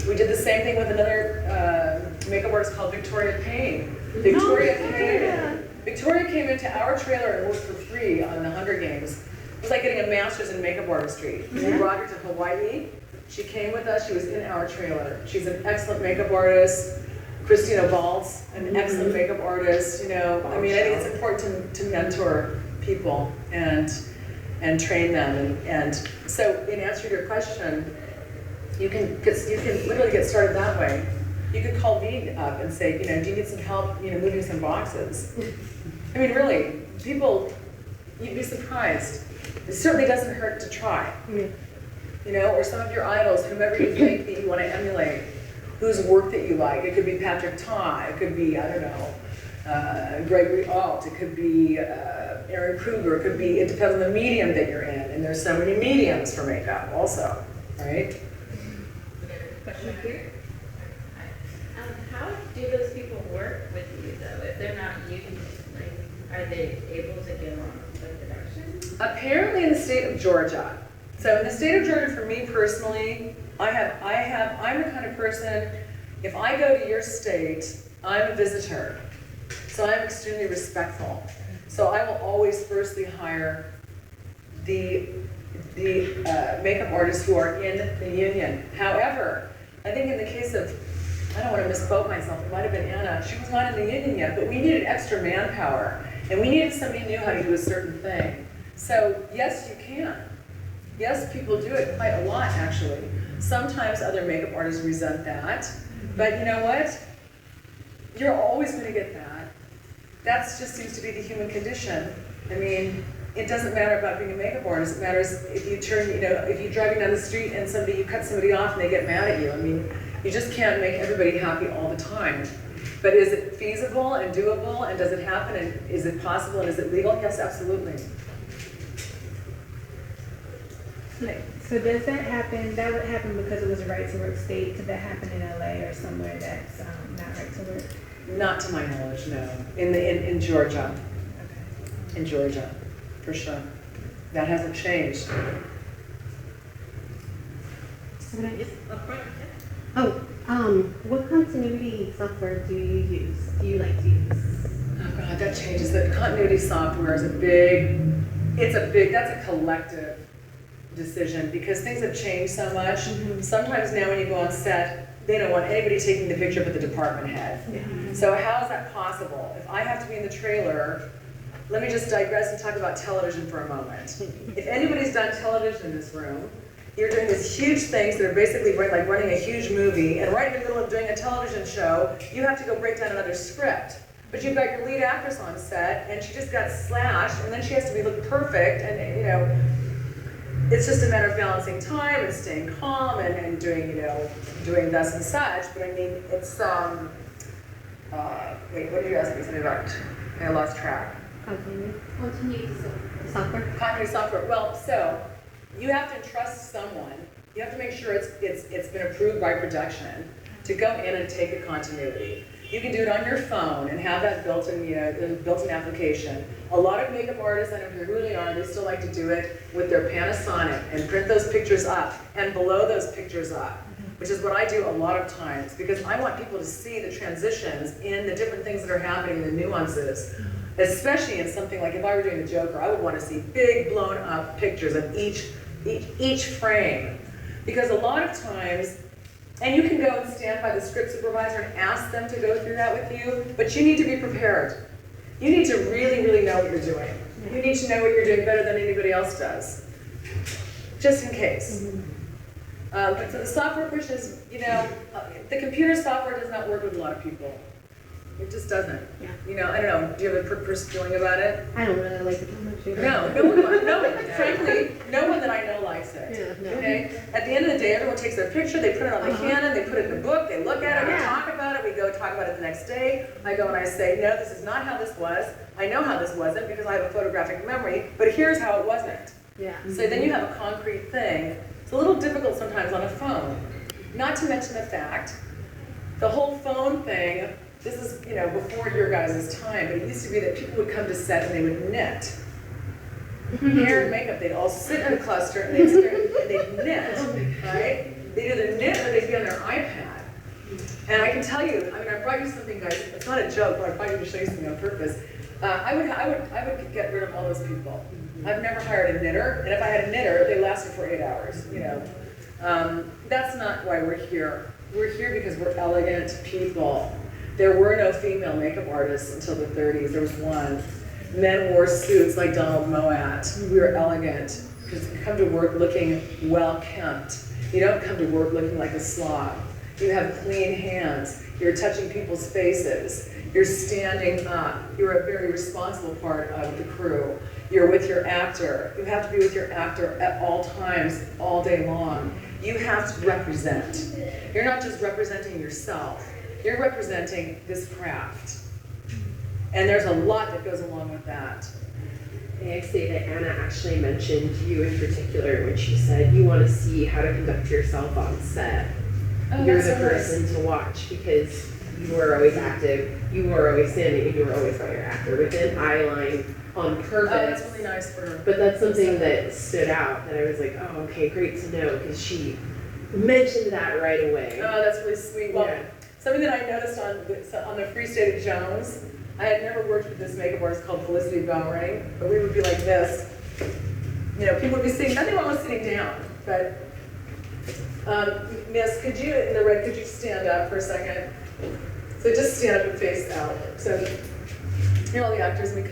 We did the same thing with another makeup artist called Victoria Payne. Victoria came into our trailer and worked for free on the Hunger Games. It was like getting a master's in makeup artistry. We brought her to Hawaii. She came with us. She was in our trailer. She's an excellent makeup artist. Christina Valtz, an excellent makeup artist. I think it's important to mentor people and train them. And so, in answer to your question, you can literally get started that way. You could call me up and say, do you need some help, moving some boxes? Really, people, you'd be surprised. It certainly doesn't hurt to try. Or some of your idols, whomever you think that you want to emulate, whose work that you like. It could be Patrick Ta, it could be, Gregory Ault, it could be Aaron Kruger, it depends on the medium that you're in, and there's so many mediums for makeup also. right? Question here? How do those people work with you though? If they're not union, like, are they able to get on the production? Apparently in the state of Georgia. So in the state of Georgia, for me personally, I'm the kind of person, if I go to your state, I'm a visitor. So I'm extremely respectful. So I will always firstly hire the makeup artists who are in the union. However, I think in the case of, I don't want to misquote myself, it might have been Anna, she was not in the union yet, but we needed extra manpower. And we needed somebody who knew how to do a certain thing. So yes, you can. Yes, people do it quite a lot, actually. Sometimes other makeup artists resent that. But you know what? You're always going to get that. That just seems to be the human condition. I mean, it doesn't matter about being a makeup artist. It matters if you turn, if you're driving down the street and you cut somebody off and they get mad at you. I mean, you just can't make everybody happy all the time. But is it feasible and doable, and does it happen, and is it possible, and is it legal? Yes, absolutely. So does that happen, that would happen because it was a right to work state? Could that happen in LA or somewhere that's not right to work? Not to my knowledge, no. In Georgia. Okay. In Georgia, for sure. That hasn't changed. What continuity software do you use? Do you like to use? Oh God, that changes. The continuity software is that's a collective decision because things have changed so much. Sometimes now when you go on set, they don't want anybody taking the picture but the department head. So how is that possible? If I have to be in the trailer, let me just digress and talk about television for a moment. If anybody's done television in this room, you're doing these huge things that are basically like running a huge movie, and right in the middle of doing a television show, you have to go break down another script. But you've got your lead actress on set, and she just got slashed, and then she has to look perfect, and it's just a matter of balancing time and staying calm and doing doing thus and such. But I mean, it's wait, what did you ask me something about? I lost track. Continuity software. Continuity software. Well, so you have to entrust someone. You have to make sure it's been approved by production to go in and take the continuity. You can do it on your phone and have that built-in, built-in application. A lot of makeup artists, I don't know who they are, they still like to do it with their Panasonic and print those pictures up and blow those pictures up, which is what I do a lot of times because I want people to see the transitions in the different things that are happening, the nuances. Especially in something like if I were doing the Joker, I would want to see big blown up pictures of each frame. Because a lot of times, and you can go and stand by the script supervisor and ask them to go through that with you, but you need to be prepared. You need to really, really know what you're doing. You need to know what you're doing better than anybody else does, just in case. But so the software question is, the computer software does not work with a lot of people. It just doesn't. Yeah. I don't know. Do you have a first feeling about it? I don't really like it too much either. Frankly, no one that I know likes it. Yeah, no. Okay? At the end of the day, everyone takes their picture, they put it on the Canon, they put it in the book, they look at it, we talk about it, we go talk about it the next day. I go and I say, no, this is not how this was. I know how this wasn't because I have a photographic memory, but here's how it wasn't. Yeah. So then you have a concrete thing. It's a little difficult sometimes on a phone. Not to mention the fact, the whole phone thing, this is, before your guys' time, but it used to be that people would come to set and they would knit. Hair and makeup, they'd all sit in a cluster and they'd knit, right? They'd either knit or they'd be on their iPad. And I can tell you, I brought you something, guys, it's not a joke, but I brought you to show you something on purpose. I would get rid of all those people. I've never hired a knitter, and if I had a knitter, they lasted for 8 hours, That's not why we're here. We're here because we're elegant people. There were no female makeup artists until the 30s. There was one. Men wore suits like Donald Moat. We were elegant because you come to work looking well-kempt. You don't come to work looking like a slob. You have clean hands. You're touching people's faces. You're standing up. You're a very responsible part of the crew. You're with your actor. You have to be with your actor at all times, all day long. You have to represent. You're not just representing yourself. You're representing this craft. And there's a lot that goes along with that. may I say that Anna actually mentioned you in particular when she said you want to see how to conduct yourself on set. Oh, You're that's the so nice. person to watch because you are always active, you are always standing, and you are always by your actor with an eye line on Oh, purpose. that's really nice for her. But that's something that stood out that I was like, oh, okay, great to know because she mentioned that right away. Oh, that's really sweet. Well, Yeah. something that I noticed on the Free State of Jones, I had never worked with this makeup artist called Felicity Bowering, but we would be like this. You know, people would be sitting, nothing wrong with sitting down, but, Miss, could you, in the red, could you stand up for a second? So just stand up and face out. So, here are all the actors, and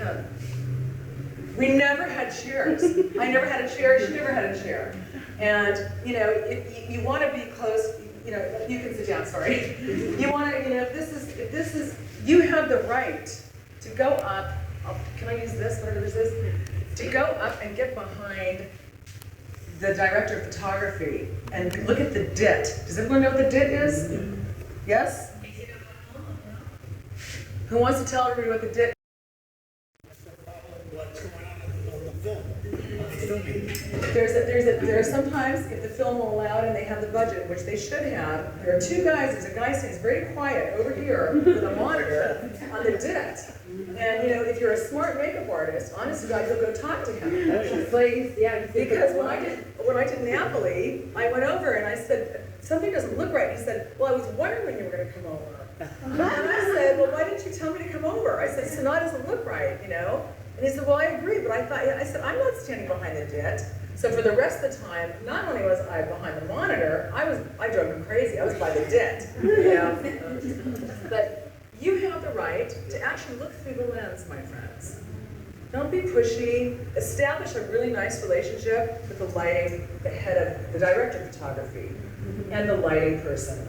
we never had chairs. I never had a chair, she never had a chair. And, you know, if you want to be close, you know, you can sit down, sorry. You want to, you know, if this is, you have the right to go up, can I use this, whatever this is? To go up and get behind the director of photography and look at the Dept. Does everyone know what the Dept is? Yes? Who wants to tell everybody what the Dept? What's going on the film? There are sometimes, if the film will allow it and they have the budget, which they should have, there are two guys, there's a guy sitting very quiet over here with a monitor on the Dept. And you know, if you're a smart makeup artist, honest to God, you'll go talk to him. Because when I did Napoli, I went over and I said, something doesn't look right. He said, well, I was wondering when you were going to come over. And I said, well, why didn't you tell me to come over? I said, Sonat doesn't look right, you know? And he said, well, I agree, but I said, I'm not standing behind the Dept. So for the rest of the time, not only was I behind the monitor, I drove him crazy. I was by the Dept, you know? But you have the right to actually look through the lens, my friends. Don't be pushy. Establish a really nice relationship with the lighting, the head of the director of photography, and the lighting person.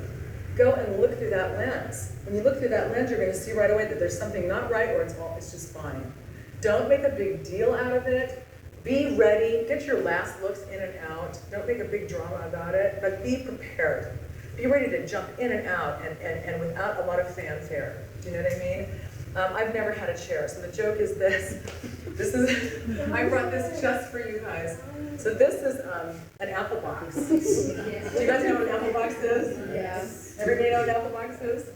Go and look through that lens. When you look through that lens, you're going to see right away that there's something not right or it's just fine. Don't make a big deal out of it. Be ready. Get your last looks in and out. Don't make a big drama about it, but be prepared. Be ready to jump in and out and without a lot of fanfare. Do you know what I mean? I've never had a chair, so the joke is this. I brought this just for you guys. So this is an apple box. Do you guys know what an apple box is? Yes. Everybody know what an apple box is?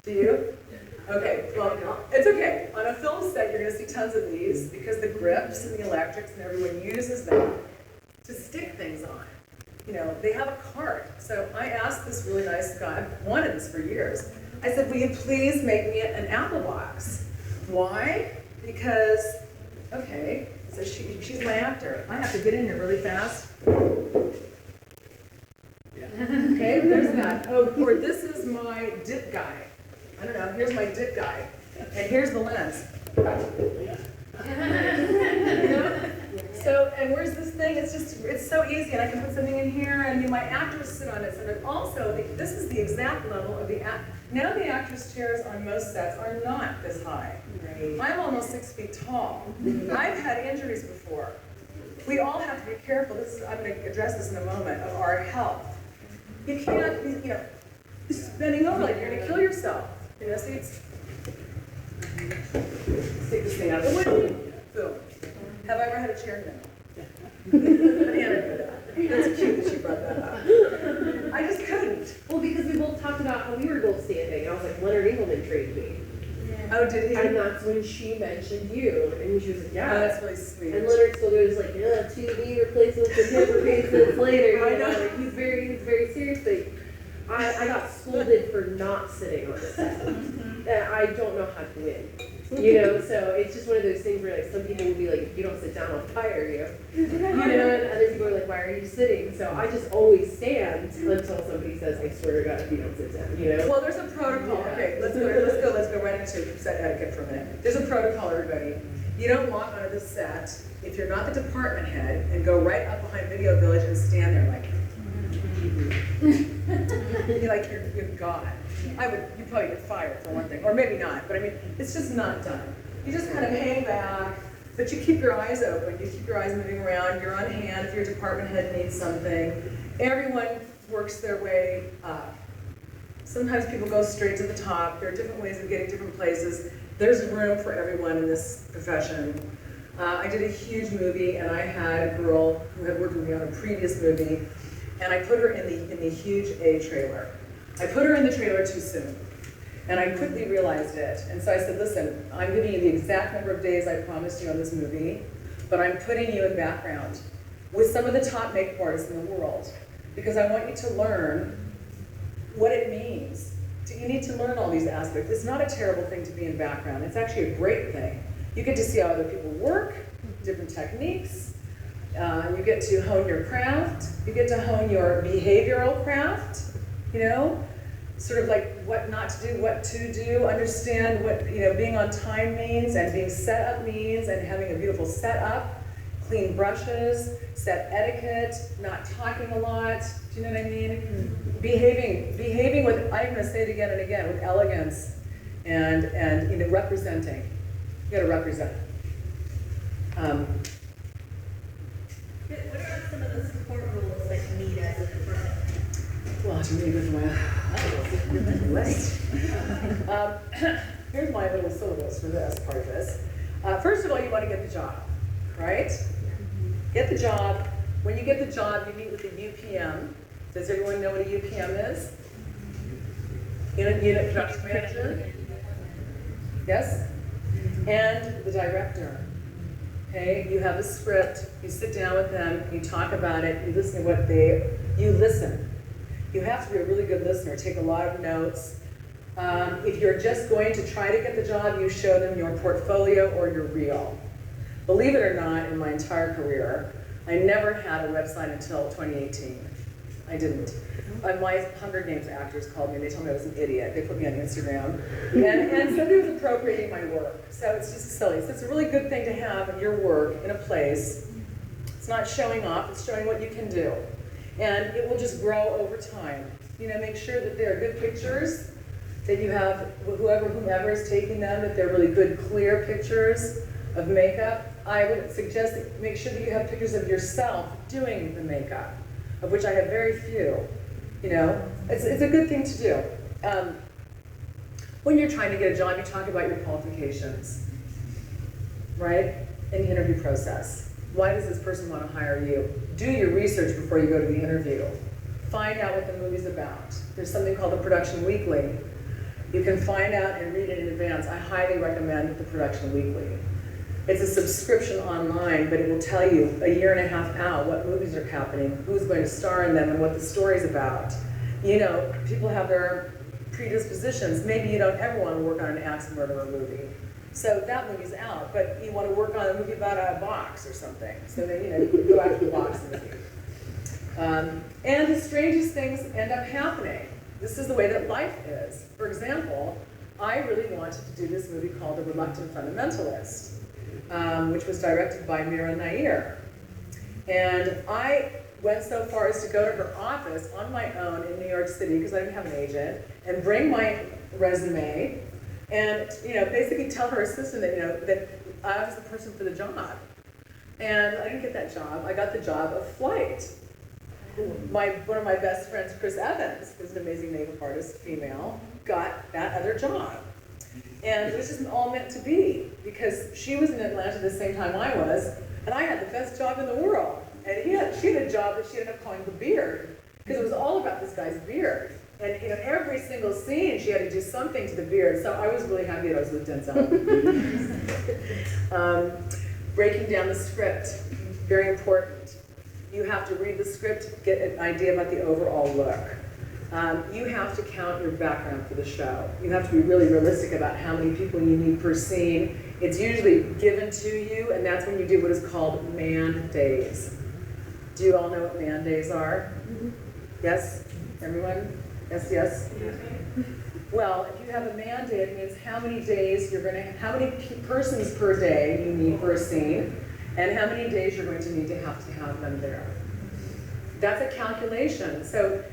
Do you? Okay, well, it's okay. On a film set, you're going to see tons of these because the grips and the electrics and everyone uses them to stick things on. You know, they have a cart. So I asked this really nice guy, I've wanted this for years. I said, will you please make me an apple box? Why? Because, okay, so she's my actor. I have to get in here really fast. Okay, there's that. Oh, or this is my dip guy. I don't know, here's my dip guy. And here's the lens. So, and where's this thing? It's so easy, and I can put something in here, and my actors sit on it. And also, this is the exact level of the now the actors' chairs on most sets are not this high. I'm almost 6 feet tall. I've had injuries before. We all have to be careful. I'm going to address this in a moment, of our health. You can't, you know, just bending over like you're going to kill yourself. You know, see, stick this thing out of the way. Boom. Have I ever had a chair? No. Anna did that. That's cute that she brought that up. I just couldn't. Well, because we both talked about how we were both standing. I was like, Leonard Engelman trained me. Oh, did he? And that's when she mentioned you. And she was like, yeah. Oh, that's really sweet. And Leonard still goes like, yeah, 2 knee replacements and hip replacements later. I know. Like, he's very serious. But I got scolded for not sitting on the set. And I don't know how to win. You know, so it's just one of those things where like some people will be like, if you don't sit down, I'll fire you. You know, and other people are like, why are you sitting? So I just always stand until somebody says, I swear to God, if you don't sit down, you know? Well, there's a protocol. Okay, let's go right into set etiquette for a minute. There's a protocol, everybody. You don't walk onto the set if you're not the department head and go right up behind Video Village and stand there like, you're like you're God. You'd probably get fired for one thing, or maybe not, but I mean, it's just not done. You just kind of hang back, but you keep your eyes open, you keep your eyes moving around, you're on hand if your department head needs something. Everyone works their way up. Sometimes people go straight to the top. There are different ways of getting different places. There's room for everyone in this profession. I did a huge movie, and I had a girl who had worked with me on a previous movie, and I put her in the huge A trailer. I put her in the trailer too soon, and I quickly realized it. And so I said, listen, I'm giving you the exact number of days I promised you on this movie, but I'm putting you in background with some of the top makeup artists in the world, because I want you to learn what it means. You need to learn all these aspects. It's not a terrible thing to be in background. It's actually a great thing. You get to see how other people work, different techniques. You get to hone your craft. You get to hone your behavioral craft, you know? Sort of like what not to do, what to do, understand what, you know, being on time means, and being set up means, and having a beautiful setup, clean brushes, set etiquette, not talking a lot, do you know what I mean? Behaving with, I'm gonna say it again and again, with elegance and you know, representing. You gotta represent. What are some of the support rules that you need as a person? Well, to really go through my list. Here's my little syllabus for this, part of this. First of all, you wanna get the job, right? Get the job. When you get the job, you meet with the UPM. Does everyone know what a UPM is? Unit Production Manager? Yes? And the director. Okay, you have a script, you sit down with them, you talk about it, you listen to what you listen. You have to be a really good listener, take a lot of notes. If you're just going to try to get the job, you show them your portfolio or your reel. Believe it or not, in my entire career, I never had a website until 2018. I didn't. My Hunger Games actors called me and they told me I was an idiot. They put me on Instagram. And somebody was appropriating my work. So it's just silly. So it's a really good thing to have your work in a place. It's not showing off, it's showing what you can do. And it will just grow over time. You know, make sure that they're good pictures, that you have whomever is taking them, that they're really good, clear pictures of makeup. I would suggest that make sure that you have pictures of yourself doing the makeup, of which I have very few. You know, it's a good thing to do. When you're trying to get a job, you talk about your qualifications, right? In the interview process. Why does this person want to hire you? Do your research before you go to the interview. Find out what the movie's about. There's something called the Production Weekly. You can find out and read it in advance. I highly recommend the Production Weekly. It's a subscription online, but it will tell you a year and a half out what movies are happening, who's going to star in them, and what the story's about. You know, people have their predispositions. Maybe you don't ever want to work on an axe murderer movie. So that movie's out, but you want to work on a movie about a box or something. So then, you know, you go after the box movie. And the strangest things end up happening. This is the way that life is. For example, I really wanted to do this movie called The Reluctant Fundamentalist, which was directed by Mira Nair. And I went so far as to go to her office on my own in New York City, because I didn't have an agent, and bring my resume, and you know, basically tell her assistant that, you know, that I was the person for the job. And I didn't get that job. I got the job of Flight. One of my best friends, Chris Evans, who's an amazing makeup artist, female, got that other job. And it was just all meant to be, because she was in Atlanta the same time I was, and I had the best job in the world. And she had a job that she ended up calling The Beard, because it was all about this guy's beard. And you know, every single scene, she had to do something to the beard. So I was really happy that I was with Denzel. Breaking down the script, very important. You have to read the script, get an idea about the overall look. You have to count your background for the show. You have to be really realistic about how many people you need per scene. It's usually given to you, and that's when you do what is called man days. Do you all know what man days are? Mm-hmm. Yes? Everyone? Yes, yes? Well, if you have a man day, it means how many days you're going to, how many persons per day you need for a scene, and how many days you're going to need to have them there. That's a calculation. So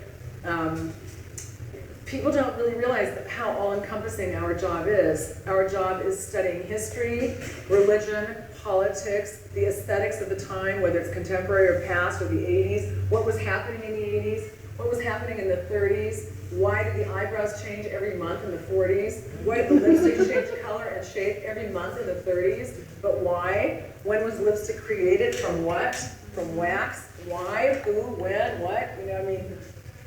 people don't really realize how all-encompassing our job is. Our job is studying history, religion, politics, the aesthetics of the time, whether it's contemporary or past or the 80s, what was happening in the 80s, what was happening in the 30s, why did the eyebrows change every month in the 40s, why did the lipstick change color and shape every month in the 30s, but why? When was lipstick created, from what? From wax, why, who, when, what? You know, I mean,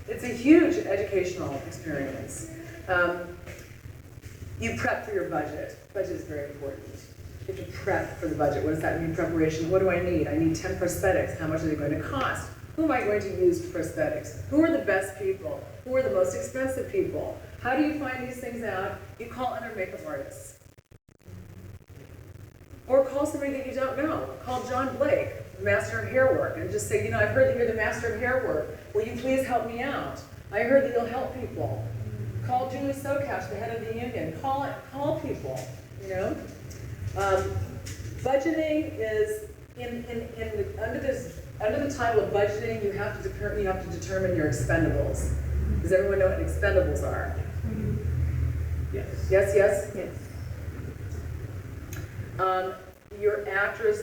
it's a huge educational experience. You prep for your budget. Budget is very important. You have to prep for the budget. What does that mean, preparation? What do I need? I need 10 prosthetics. How much are they going to cost? Who am I going to use for prosthetics? Who are the best people? Who are the most expensive people? How do you find these things out? You call other makeup artists. Or call somebody that you don't know. Call John Blake, the master of hair work, and just say, you know, I've heard that you're the master of hair work. Will you please help me out? I heard that you'll help people. Call Julie Sokash, the head of the union. Call people, you know? Budgeting is, under the title of budgeting, you have to determine your expendables. Does everyone know what expendables are? Yes. Yes, yes? Yes. Your actors,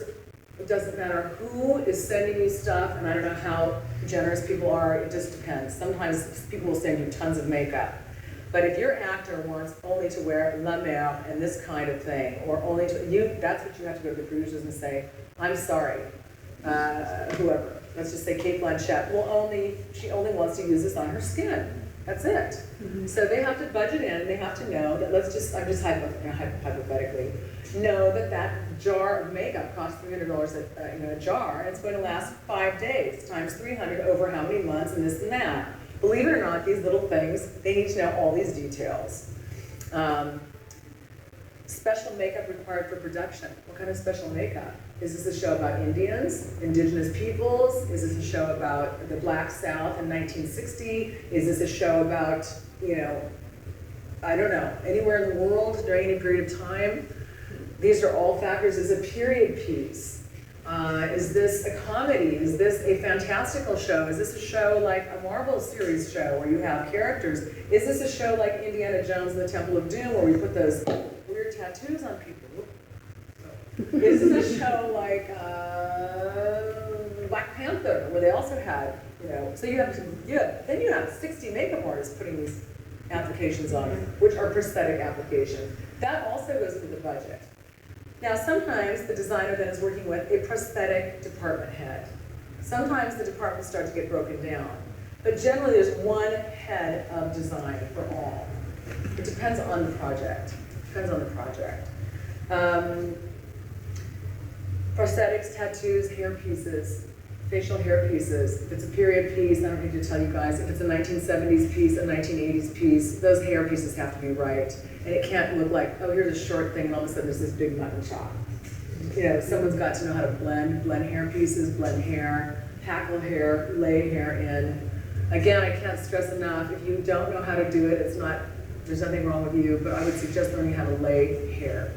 it doesn't matter who is sending you stuff, and I don't know how generous people are, it just depends. Sometimes people will send you tons of makeup. But if your actor wants only to wear La Mer and this kind of thing, or only to, that's what you have to go to the producers and say, I'm sorry, whoever. Let's just say Kate Blanchett she only wants to use this on her skin. That's it. Mm-hmm. So they have to budget in, they have to know that, I'm just hypothetically, know that jar of makeup costs $300 a jar, and it's going to last 5 days, times 300 over how many months, and this and that. Believe it or not, these little things, they need to know all these details. Special makeup required for production. What kind of special makeup? Is this a show about Indians, indigenous peoples? Is this a show about the Black South in 1960? Is this a show about, I don't know, anywhere in the world during any period of time? These are all factors. Is it a period piece? Is this a comedy? Is this a fantastical show? Is this a show like a Marvel series show where you have characters? Is this a show like Indiana Jones and the Temple of Doom where we put those weird tattoos on people? Is this a show like Black Panther where they also had, so then you have 60 makeup artists putting these applications on, which are prosthetic applications. That also goes into the budget. Now, sometimes the designer then is working with a prosthetic department head. Sometimes the departments start to get broken down. But generally, there's one head of design for all. It depends on the project. Prosthetics, tattoos, hair pieces, facial hair pieces. If it's a period piece, I don't need to tell you guys, if it's a 1970s piece, a 1980s piece, those hair pieces have to be right. And it can't look like, oh, here's a short thing, and all of a sudden there's this big mutton chop. Someone's got to know how to blend hair pieces, blend hair, hackle hair, lay hair in. Again, I can't stress enough, if you don't know how to do it, there's nothing wrong with you, but I would suggest learning how to lay hair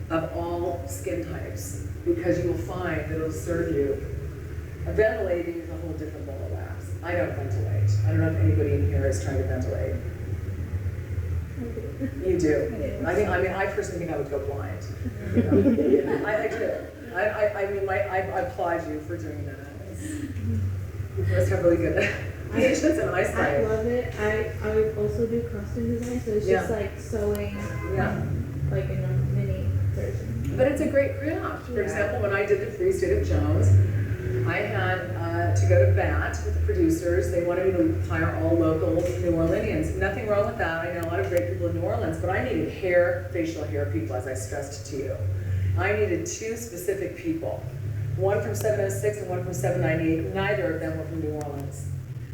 of all skin types, because you will find that it'll serve you. Ventilating is a whole different ball of wax. I don't ventilate. I don't know if anybody in here is trying to ventilate. You do. I personally think I would go blind. I do. I applaud you for doing that. You must have really good patience and eyesight. I love it. I also do costume design, so it's just like sewing, like in a mini version. But it's a great craft. For example, when I did the Free State of Jones, I had to go to bat with the producers. They wanted me to hire all local New Orleanians. Nothing wrong with that. I know a lot of great people in New Orleans, but I needed facial hair people, as I stressed to you. I needed two specific people. One from 706 and one from 798. Neither of them were from New Orleans.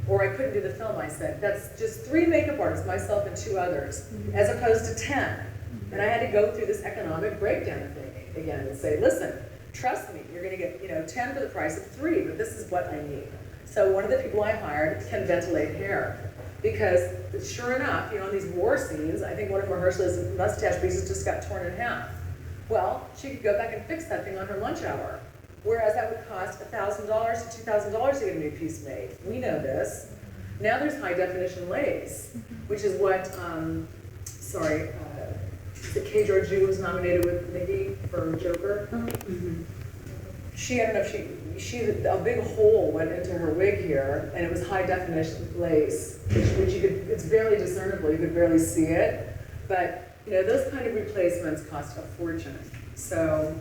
Or I couldn't do the film, I said. That's just 3 makeup artists, myself and 2 others, as opposed to 10. And I had to go through this economic breakdown thing again and say, listen, trust me, you're going to get 10 for the price of 3, but this is what I need. So one of the people I hired can ventilate hair. Because sure enough, in these war scenes, I think one of Mahershala's mustache pieces just got torn in half. Well, she could go back and fix that thing on her lunch hour. Whereas that would cost $1,000 to $2,000 to get a new piece made. We know this. Now there's high definition lace, which is what, Kay Georgiou was nominated with Nikki for Joker. She, I don't know if a big hole went into her wig here, and it was high definition lace, which you could, it's barely discernible, you could barely see it. But, you know, those kind of replacements cost a fortune. So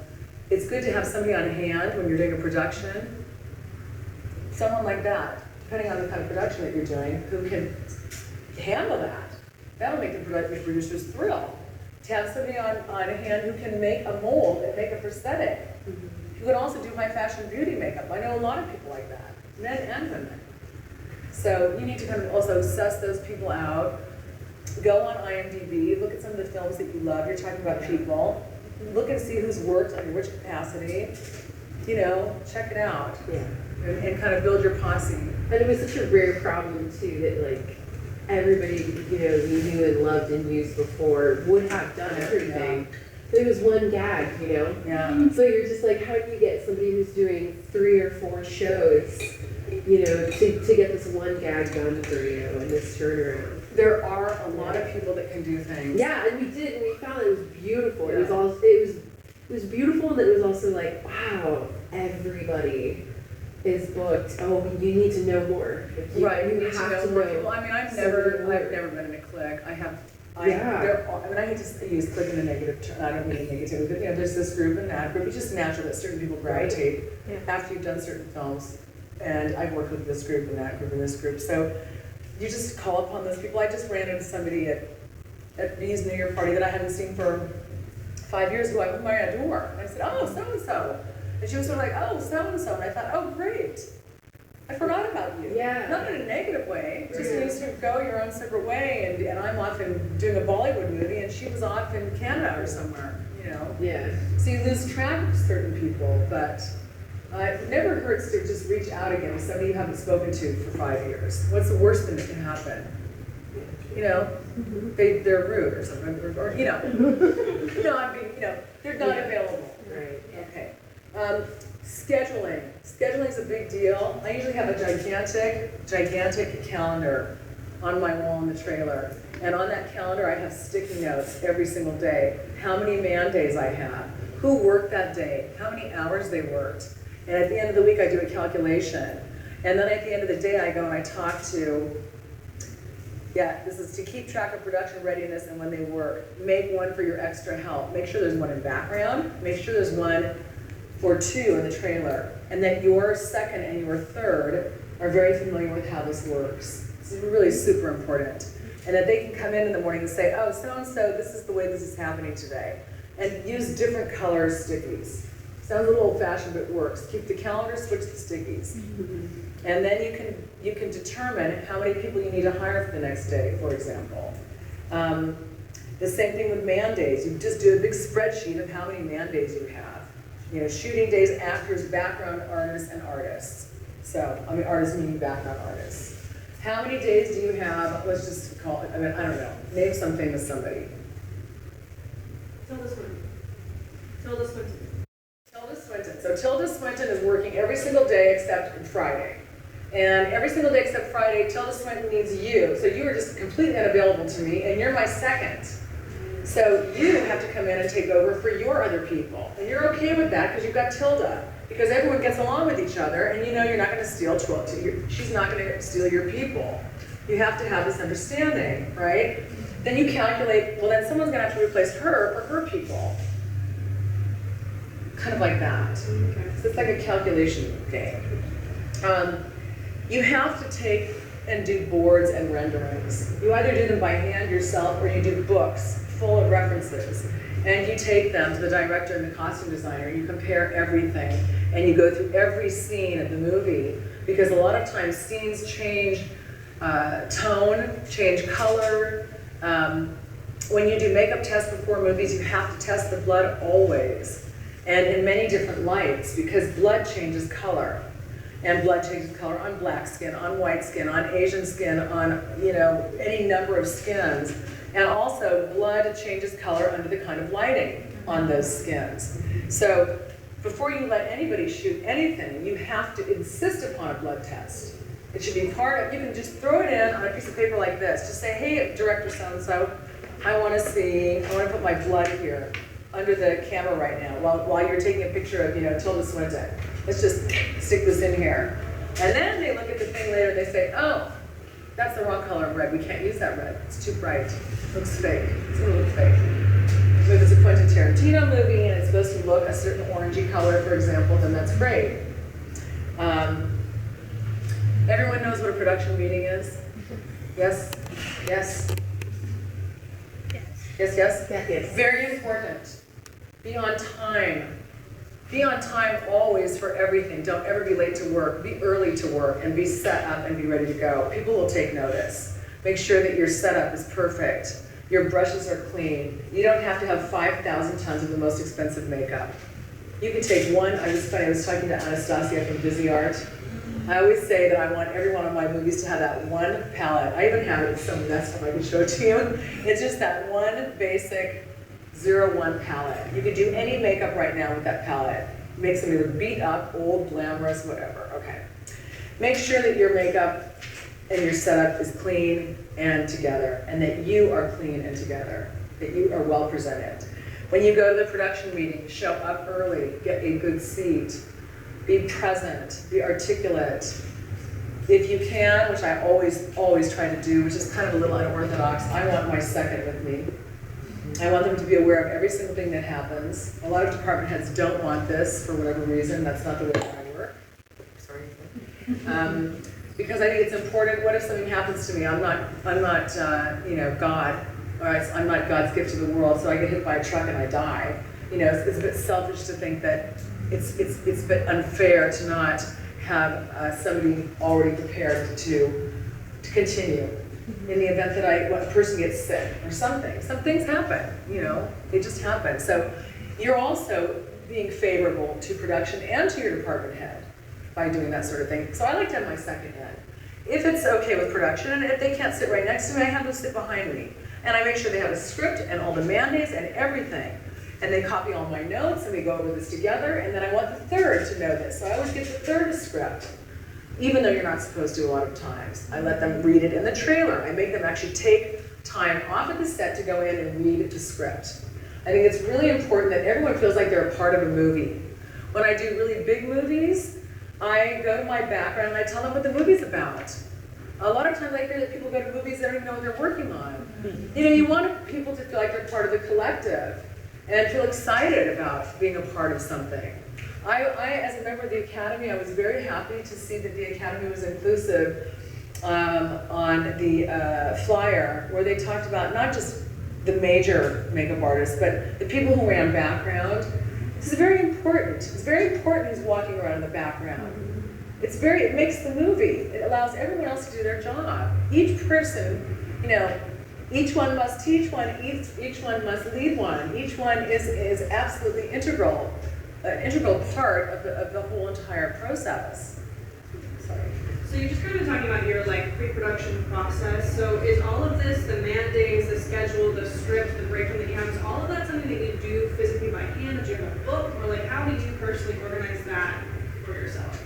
it's good to have somebody on hand when you're doing a production, someone like that, depending on the kind of production that you're doing, who can handle that. That'll make the producers thrill. To have somebody on hand who can make a mold and make a prosthetic. Who can also do high fashion beauty makeup. I know a lot of people like that, men and women. So you need to kind of also suss those people out. Go on IMDb, look at some of the films that you love. You're talking about people. Look and see who's worked under which capacity. You know, check it out. Yeah. And kind of build your posse. And it was such a rare problem too that like everybody, you know, you knew and loved and used before would have done everything. There was one gag, you know? Yeah. So you're just like, how do you get somebody who's doing 3 or 4 shows, you know, to get this one gag done for you and this turnaround? There are a lot of people that can do things. Yeah, and we did, and we found it was beautiful. Yeah. It was beautiful, and it was also like, wow, everybody is booked. Oh, you need to know more. Like You need have to know more people. I mean, I've never been in a clique. I mean, I hate to use clique in a negative term. I don't mean negatively, but you know, there's this group and that group. It's just natural that certain people gravitate after you've done certain films. And I've worked with this group and that group and this group. So you just call upon those people. I just ran into somebody at Bee's New Year party that I hadn't seen for 5 years who I put my door. And I said, oh, so-and-so. And she was sort of like, oh, so-and-so. And I thought, oh, great. I forgot about you. Yeah. Not in a negative way. Just you sort of go your own separate way. And I'm off and doing a Bollywood movie, and she was off in Canada or somewhere, you know. Yeah. So you lose track of certain people, but it never hurts to just reach out again to somebody you haven't spoken to for 5 years. What's the worst thing that can happen? You know, they're rude or something, or you know, I mean, you know, they're not available. Right. Okay. Scheduling. Scheduling is a big deal. I usually have a gigantic calendar on my wall in the trailer. And on that calendar, I have sticky notes every single day. How many man days I have, who worked that day, how many hours they worked. And at the end of the week, I do a calculation. And then at the end of the day, I go and I talk to, this is to keep track of production readiness and when they work. Make one for your extra help. Make sure there's one in background. Make sure there's one or 2 in the trailer. And that your second and your third are very familiar with how this works. This is really super important. And that they can come in the morning and say, oh, so-and-so, this is the way this is happening today. And use different color stickies. Sounds a little old-fashioned, but it works. Keep the calendar, switch the stickies. And then you can determine how many people you need to hire for the next day, for example. The same thing with man days. You just do a big spreadsheet of how many man days you have. You know, shooting days, actors, background artists, and artists. So, I mean, artists meaning background artists. How many days do you have? Let's just call it, I mean, I don't know. Name some famous somebody. Tilda Swinton. Tilda Swinton. Tilda Swinton. So Tilda Swinton is working every single day except Friday. And every single day except Friday, Tilda Swinton needs you. So you are just completely unavailable to me, and you're my second. So you have to come in and take over for your other people. And you're okay with that because you've got Tilda. Because everyone gets along with each other, and you know you're not going to steal she's not going to steal your people. You have to have this understanding, right? Then you calculate, well then someone's going to have to replace her or her people. Kind of like that. Okay. So it's like a calculation game. You have to take and do boards and renderings. You either do them by hand yourself or you do books full of references. And you take them to the director and the costume designer, and you compare everything, and you go through every scene of the movie, because a lot of times scenes change tone, change color. When you do makeup tests before movies, you have to test the blood always, and in many different lights, because blood changes color. And blood changes color on black skin, on white skin, on Asian skin, on any number of skins. And also, blood changes color under the kind of lighting on those skins. So before you let anybody shoot anything, you have to insist upon a blood test. It should be part of, you can just throw it in on a piece of paper like this. Just say, hey, director so-and-so, I want to put my blood here under the camera right now while you're taking a picture of, Tilda Swinton. let's just stick this in here. And then they look at the thing later and they say, oh, that's the wrong color of red. We can't use that red. It's too bright. It looks fake. It's gonna look fake. So if it's a Quentin Tarantino movie and it's supposed to look a certain orangey color, for example, then that's great. Everyone knows what a production meeting is? Yes? Yes? Yes, yes? Yes. Very important. Be on time. Be on time always for everything. Don't ever be late to work. Be early to work and be set up and be ready to go. People will take notice. Make sure that your setup is perfect. Your brushes are clean. You don't have to have 5,000 tons of the most expensive makeup. You can take one. I was talking to Anastasia from Busy Art. I always say that I want every one of my movies to have that one palette. I even have it in some next time I can show it to you. It's just that one basic 01 palette. You could do any makeup right now with that palette. Makes them either beat up, old, glamorous, whatever. Okay. Make sure that your makeup and your setup is clean and together, and that you are clean and together, that you are well presented. When you go to the production meeting, show up early, get a good seat, be present, be articulate. If you can, which I always try to do, which is kind of a little unorthodox, I want my second with me. I want them to be aware of every single thing that happens. A lot of department heads don't want this for whatever reason. That's not the way I work. Sorry. Because I think it's important. What if something happens to me? I'm not God. Or I'm not God's gift to the world, so I get hit by a truck and I die. It's a bit selfish to think that it's a bit unfair to not have somebody already prepared to continue. In the event that a person gets sick or something. Some things happen, they just happen. So you're also being favorable to production and to your department head by doing that sort of thing. So I like to have my second head. If it's okay with production, and if they can't sit right next to me, I have them sit behind me. And I make sure they have a script and all the mandates and everything. And they copy all my notes and we go over this together, and then I want the third to know this. So I always get the third a script. Even though you're not supposed to a lot of times. I let them read it in the trailer. I make them actually take time off at the set to go in and read the script. I think it's really important that everyone feels like they're a part of a movie. When I do really big movies, I go to my background and I tell them what the movie's about. A lot of times I hear that people go to movies, they don't even know what they're working on. You want people to feel like they're part of the collective and feel excited about being a part of something. I, as a member of the Academy, I was very happy to see that the Academy was inclusive on the flyer, where they talked about not just the major makeup artists, but the people who ran background. This is very important. It's very important who's walking around in the background. It makes the movie. It allows everyone else to do their job. Each person, each one must teach one, each one must lead one. Each one is absolutely integral. An integral part of the whole entire process. Sorry. So you're just kind of talking about your pre-production process. So is all of this, the mandates, the schedule, the script, the breakdown that you have, is all of that something that you do physically by hand? Do you have a book? Or how do you personally organize that for yourself?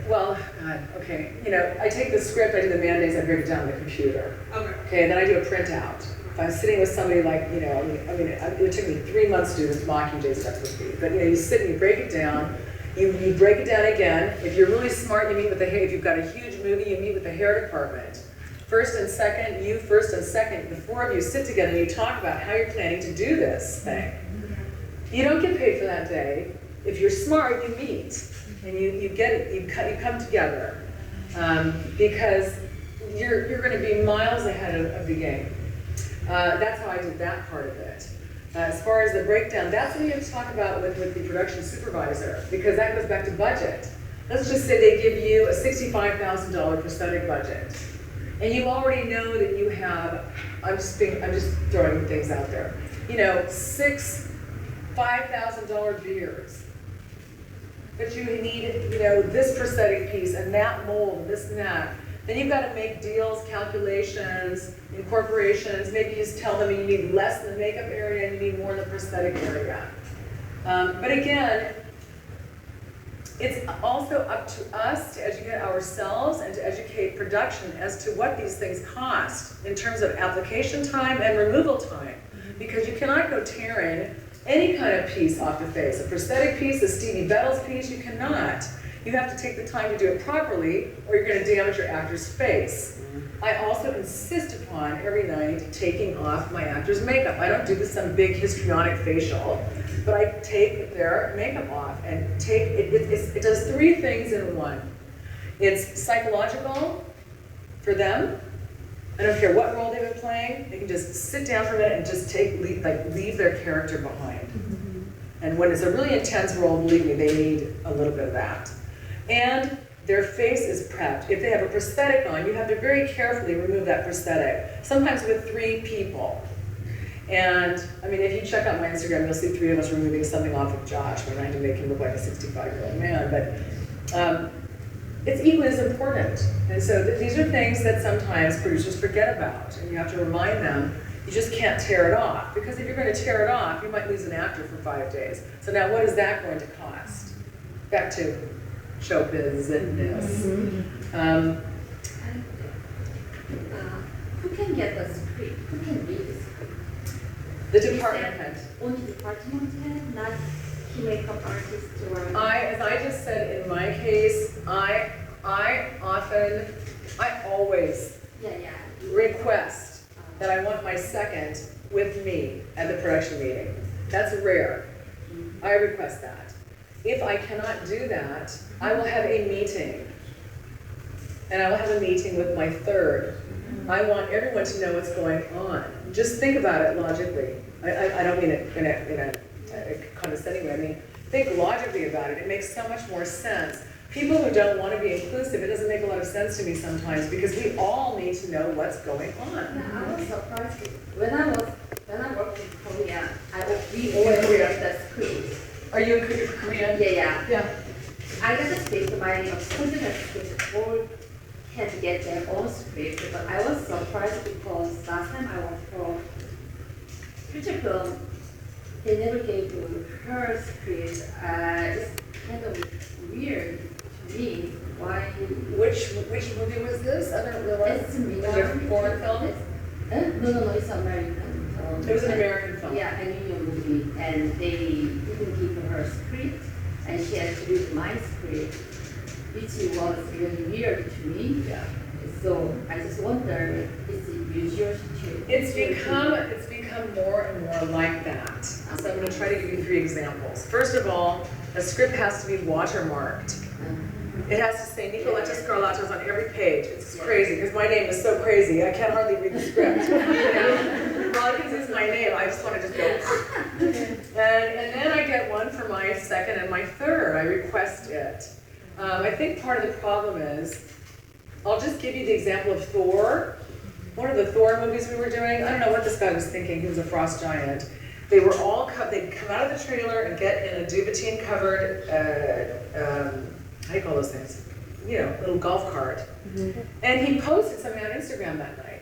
Well, God, okay. I take the script, I do the mandates, I break it down on the computer. Okay. And then I do a printout. If I'm sitting with somebody it would take me 3 months to do this Mockingjay stuff with me. But you sit and you break it down. You break it down again. If you're really smart, you meet with the hair. If you've got a huge movie, you meet with the hair department. First and second, the four of you sit together and you talk about how you're planning to do this thing. You don't get paid for that day. If you're smart, you meet and you get it. You come together because you're going to be miles ahead of the game. That's how I did that part of it. As far as the breakdown, that's what you have to talk about with the production supervisor, because that goes back to budget. Let's just say they give you a $65,000 prosthetic budget, and you already know that you have, I'm just throwing things out there, 6 $5,000 beers. But you need, this prosthetic piece and that mold and this and that. Then you've got to make deals, calculations, incorporations. Maybe you just tell them you need less in the makeup area and you need more in the prosthetic area. But again, it's also up to us to educate ourselves and to educate production as to what these things cost in terms of application time and removal time. Because you cannot go tearing any kind of piece off the face. A prosthetic piece, a Stevie Bettles piece, you cannot. You have to take the time to do it properly, or you're going to damage your actor's face. I also insist upon every night taking off my actor's makeup. I don't do this some big histrionic facial, but I take their makeup off and it does three things in one. It's psychological for them. I don't care what role they've been playing, they can just sit down for a minute and just leave their character behind. And when it's a really intense role, believe me, they need a little bit of that. And their face is prepped. If they have a prosthetic on, you have to very carefully remove that prosthetic, sometimes with 3 people. And I mean, if you check out my Instagram, you'll see 3 of us removing something off of Josh. We're trying to make him look like a 65-year-old man, but it's equally as important. And so these are things that sometimes producers forget about, and you have to remind them, you just can't tear it off. Because if you're going to tear it off, you might lose an actor for 5 days. So now what is that going to cost? Back to showbiz and this. Who can get the script? Who can read the script? The department head. Only department head, not key makeup artist or... As I just said, in my case, I always request that I want my second with me at the production meeting. That's rare. I request that. If I cannot do that, I will have a meeting. And I will have a meeting with my third. I want everyone to know what's going on. Just think about it logically. I don't mean it in a condescending way. I mean, think logically about it. It makes so much more sense. People who don't want to be inclusive, it doesn't make a lot of sense to me sometimes because we all need to know what's going on. Yeah, I was surprised. When I worked in Korea, we always read the script. Are you in Korea? Yeah. I got a script by a consumer script, all can get their own script, but I was surprised because last time I worked for feature film, they never gave her script. It's kind of weird to me. Why? Which movie was this? I don't realize. It's Was it a foreign film? No, it's American film. It was an American film. Yeah, an Indian movie, and they didn't give her script, and she had to read my script, which was really weird to me. Yeah. So I just wonder, is it usual to? It's become more and more like that. So I'm going to try to give you 3 examples. First of all, a script has to be watermarked. It has to say Nikoletta Skarlatos on every page. It's crazy because my name is so crazy. I can't hardly read the script. All I can see is my name. I just want to just go. And then I get one for my second and my third. I request it. I think part of the problem is, I'll just give you the example of Thor. One of the Thor movies we were doing, I don't know what this guy was thinking, he was a frost giant. They were all, they'd come out of the trailer and get in a Duvetine covered, how do you call those things? You know, little golf cart. And he posted something on Instagram that night.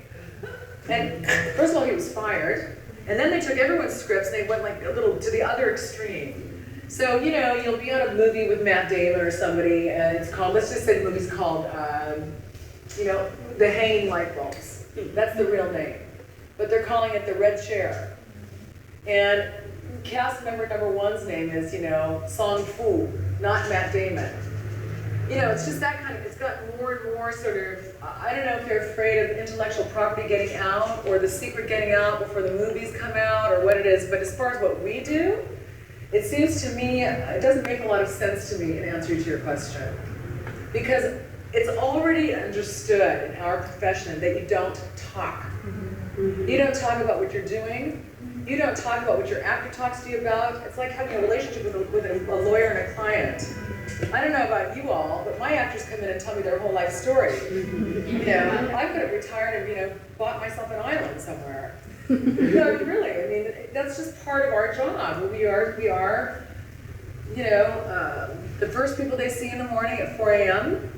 And first of all, he was fired. And then they took everyone's scripts and they went like a little to the other extreme. So, you know, you'll be on a movie with Matt Damon or somebody, and it's called, let's just say the movie's called, you know, The Hanging Light Bulbs. That's the real name. But they're calling it The Red Chair. And cast member number 1's name is, you know, Song Fu, not Matt Damon. You know, it's just that kind of, it's got more and more sort of, I don't know if they're afraid of intellectual property getting out or the secret getting out before the movies come out or what it is, but as far as what we do, it seems to me, it doesn't make a lot of sense to me in answer to your question. Because it's already understood in our profession that you don't talk. You don't talk about what you're doing. You don't talk about what your actor talks to you about. It's like having a relationship with a lawyer and a client. I don't know about you all, but my actors come in and tell me their whole life story. You know, I could have retired and, you know, bought myself an island somewhere. No, really, I mean, that's just part of our job. We are, you know, the first people they see in the morning at 4 a.m.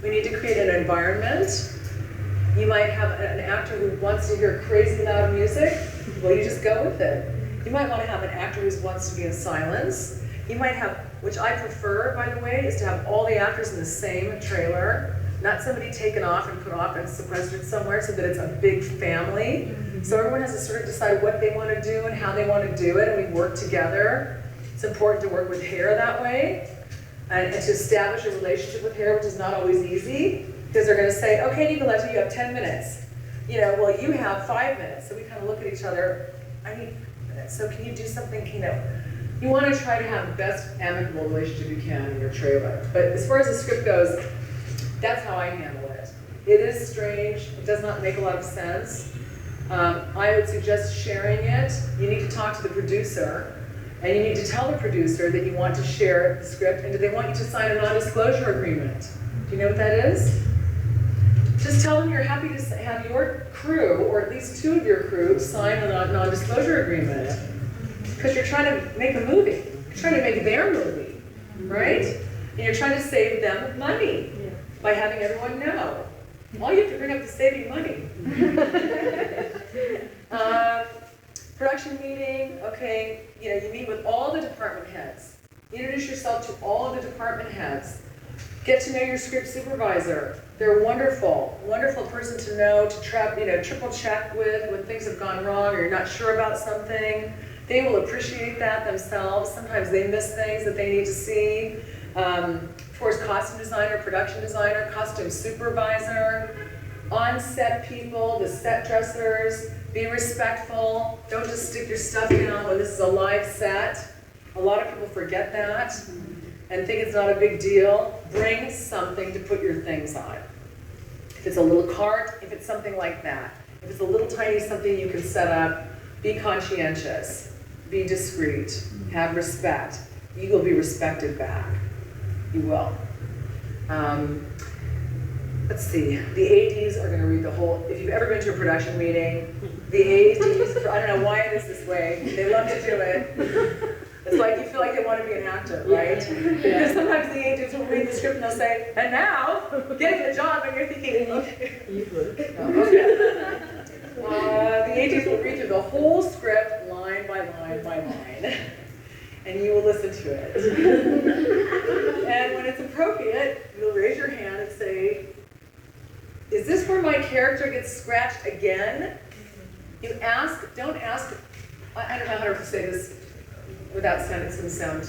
We need to create an environment. You might have an actor who wants to hear crazy loud music. Well, you just go with it. You might want to have an actor who wants to be in silence. You might have, which I prefer, by the way, is to have all the actors in the same trailer. not somebody taken off and put off and sequestered somewhere, so that it's a big family. So everyone has to sort of decide what they want to do and how they want to do it, and we work together. It's important to work with hair that way, and to establish a relationship with hair, which is not always easy, because they're going to say, okay, Nikoletta, you have 10 minutes. You know, well, you have 5 minutes. So we kind of look at each other, I need minutes, so can you do something, you know? You want to try to have the best amicable relationship you can in your trailer. But as far as the script goes, that's how I handle it. It is strange, it does not make a lot of sense. I would suggest sharing it. You need to talk to the producer, and you need to tell the producer that you want to share the script, and do they want you to sign a non-disclosure agreement? Do you know what that is? Just tell them you're happy to have your crew, or at least 2 of your crew, sign a non-disclosure agreement. Because you're trying to make a movie. You're trying to make their movie, right? And you're trying to save them money by having everyone know. All you have to bring up is saving money. Production meeting, okay, you know, you meet with all the department heads. Introduce yourself to all of the department heads. Get to know your script supervisor. They're wonderful, wonderful person to know, to triple check with when things have gone wrong or you're not sure about something. They will appreciate that themselves. Sometimes they miss things that they need to see. Of course, costume designer, production designer, costume supervisor, on-set people, the set dressers. Be respectful. Don't just stick your stuff down when this is a live set. A lot of people forget that and think it's not a big deal. Bring something to put your things on. If it's a little cart, if it's something like that. If it's a little tiny something you can set up, be conscientious, be discreet, have respect. You will be respected back. You will. Let's see, the ADs are going to read the whole, if you've ever been to a production meeting, the ADs, I don't know why it is this way, they love to do it. It's like you feel like they want to be an actor, right? Because sometimes the ADs will read the script and they'll say, and now, getting the job, and you're thinking, okay. The ADs will read through the whole script, line by line by line, and you will listen to it. And when it's appropriate, you'll raise your hand and say, is this where my character gets scratched again? You ask, don't ask, I don't know how to say this without sounding some sound.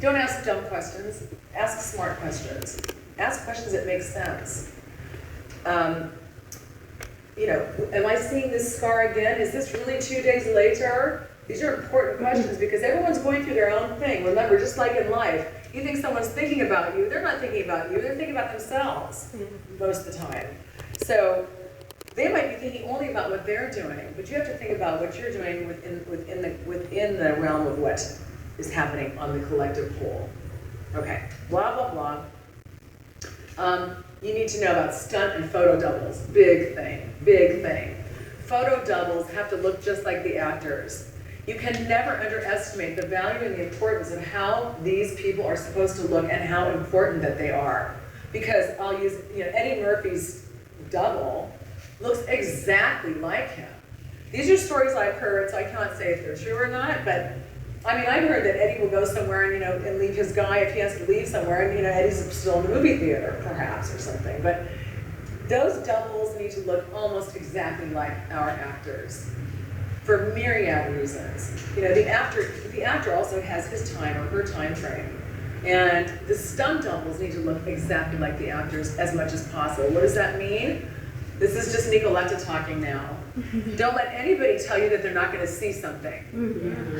Don't ask dumb questions, ask smart questions. Ask questions that make sense. You know, am I seeing this scar again? Is this really 2 days later? These are important questions because everyone's going through their own thing. Remember, just like in life, you think someone's thinking about you, they're not thinking about you, they're thinking about themselves most of the time. So they might be thinking only about what they're doing, but you have to think about what you're doing within the realm of what is happening on the collective whole. Okay, blah, blah, blah. You need to know about stunt and photo doubles. Big thing, big thing. Photo doubles have to look just like the actors. You can never underestimate the value and the importance of how these people are supposed to look and how important that they are. Because I'll use, Eddie Murphy's double looks exactly like him. These are stories I've heard, so I can't say if they're true or not, but I mean, I've heard that Eddie will go somewhere and, and leave his guy if he has to leave somewhere, and, Eddie's still in the movie theater, perhaps, or something. But those doubles need to look almost exactly like our actors for myriad reasons. The actor also has his time or her time frame. And the stunt doubles need to look exactly like the actors as much as possible. What does that mean? This is just Nikoletta talking now. Don't let anybody tell you that they're not going to see something.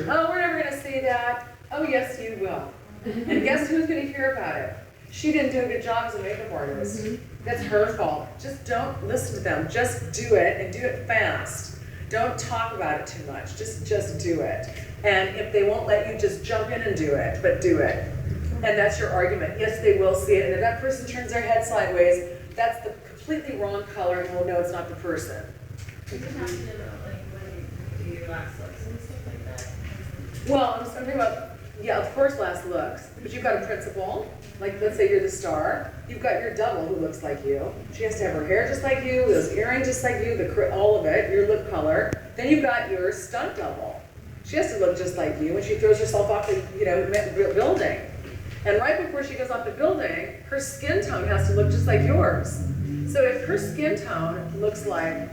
Oh, we're never going to see that. Oh, yes, you will. And guess who's going to hear about it? She didn't do a good job as a makeup artist. That's her fault. Just don't listen to them. Just do it, and do it fast. Don't talk about it too much. Just do it. And if they won't let you, just jump in and do it, but do it. And that's your argument. Yes, they will see it. And if that person turns their head sideways, that's the completely wrong color, and we'll know it's not the person. Are you talking about when you do your last looks and stuff like that? Well, I'm talking about, yeah, of course, last looks. But you've got a principal. Like, let's say you're the star. You've got your double who looks like you. She has to have her hair just like you, those earrings just like you, all of it, your lip color. Then you've got your stunt double. She has to look just like you when she throws herself off the building. And right before she goes off the building, her skin tone has to look just like yours. So if her skin tone looks like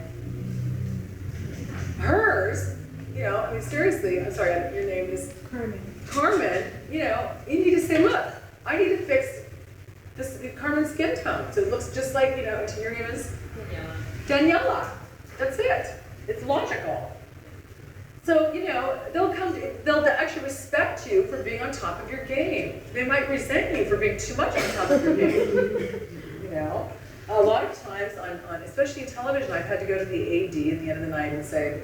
hers, you know, I mean, seriously, I'm sorry, your name is Carmen, you know, you need to say, look, I need to fix this Carmen's skin tone. So it looks just like, you know, and your name is Daniela. That's it. It's logical. So, you know, they'll actually respect you for being on top of your game. They might resent you for being too much on top of your game. You know? A lot of times, especially in television, I've had to go to the AD at the end of the night and say,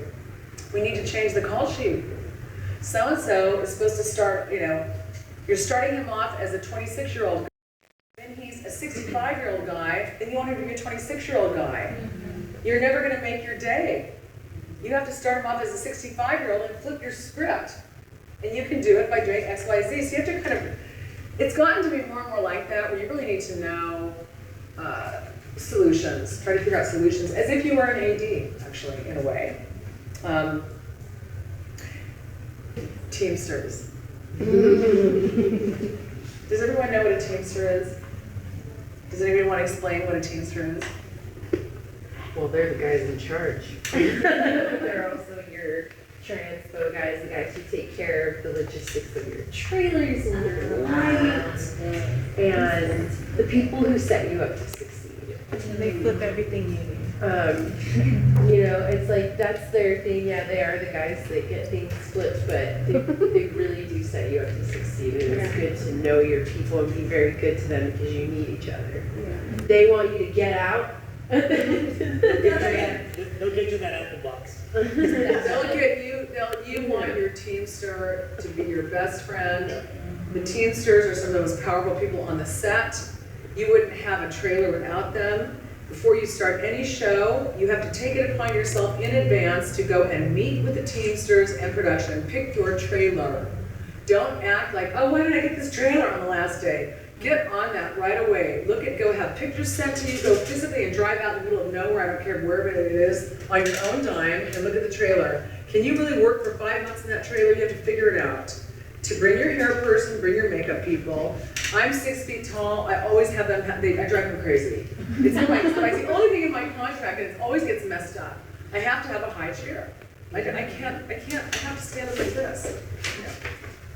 we need to change the call sheet. So-and-so is supposed to start, you know, you're starting him off as a 26-year-old guy. Then he's a 65-year-old guy, then you want him to be a 26-year-old guy. You're never going to make your day. You have to start him off as a 65-year-old and flip your script. And you can do it by doing X, Y, Z. So you have to kind of, it's gotten to be more and more like that, where you really need to know solutions, try to figure out solutions, as if you were an AD, actually, in a way. Teamsters. Does everyone know what a Teamster is? Does anybody want to explain what a Teamster is? Well, they're the guys in charge. They're also your transpo guys, the guys who take care of the logistics of your trailers and your lights, and the people who set you up to succeed. And they flip everything you need. You know, it's like that's their thing. Yeah, they are the guys that get things flipped, but they really do set you up to succeed. And it's good to know your people and be very good to them because you need each other. Yeah. They want you to get out. They'll get you that apple box. They'll get you, you want your Teamster to be your best friend. The Teamsters are some of the most powerful people on the set. You wouldn't have a trailer without them. Before you start any show, you have to take it upon yourself in advance to go and meet with the Teamsters and production. Pick your trailer. Don't act like, oh, why did I get this trailer on the last day? Get on that right away. Go have pictures sent to you, go physically and drive out in the middle of nowhere, I don't care wherever it is, on your own dime and look at the trailer. Can you really work for 5 months in that trailer? You have to figure it out. To bring your hair person, bring your makeup people. I'm 6 feet tall, I always have them, I drive them crazy. It's the only thing in my contract, and it always gets messed up. I have to have a high chair. I have to stand up like this.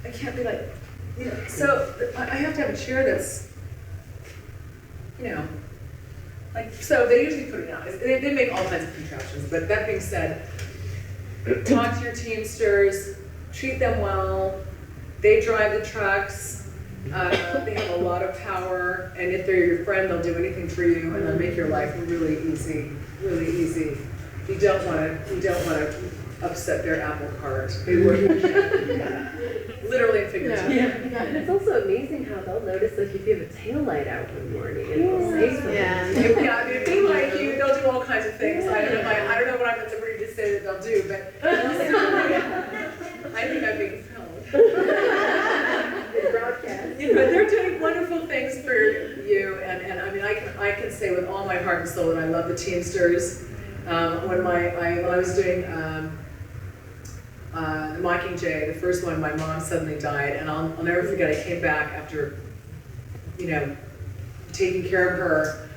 I can't be like, you know, so I have to have a chair that's, you know, like, so they usually put it out. They make all kinds of contraptions, but that being said, talk to your Teamsters, treat them well, they drive the trucks, they have a lot of power, and if they're your friend, they'll do anything for you, and they'll make your life really easy, really easy. You don't want to upset their apple cart. They work literally and figuratively. Yeah. And it's also amazing how they'll notice, like, if you have a tail light out one morning and they'll say something. If they like you, they'll do all kinds of things. I don't know what I'm at liberty to say that they'll do, but I think I'm being filmed. Broadcast. You know, they're doing wonderful things for you, and I mean, I can say with all my heart and soul that I love the Teamsters. When I was doing the Mockingjay, the first one, my mom suddenly died, and I'll never forget. I came back after, you know, taking care of her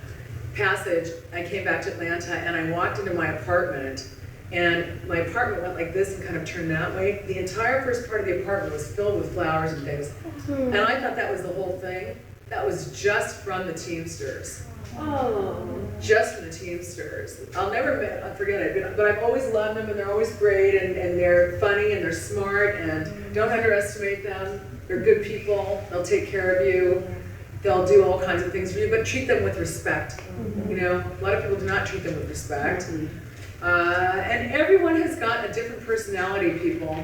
passage. I came back to Atlanta, and I walked into my apartment, and my apartment went like this and kind of turned that way. The entire first part of the apartment was filled with flowers and things, and I thought that was the whole thing. That was just from the Teamsters. Oh. Just from the Teamsters. I'll never forget it, but I've always loved them, and they're always great, and they're funny, and they're smart, and don't underestimate them. They're good people. They'll take care of you. They'll do all kinds of things for you, but treat them with respect. You know, a lot of people do not treat them with respect. And everyone has got a different personality, people.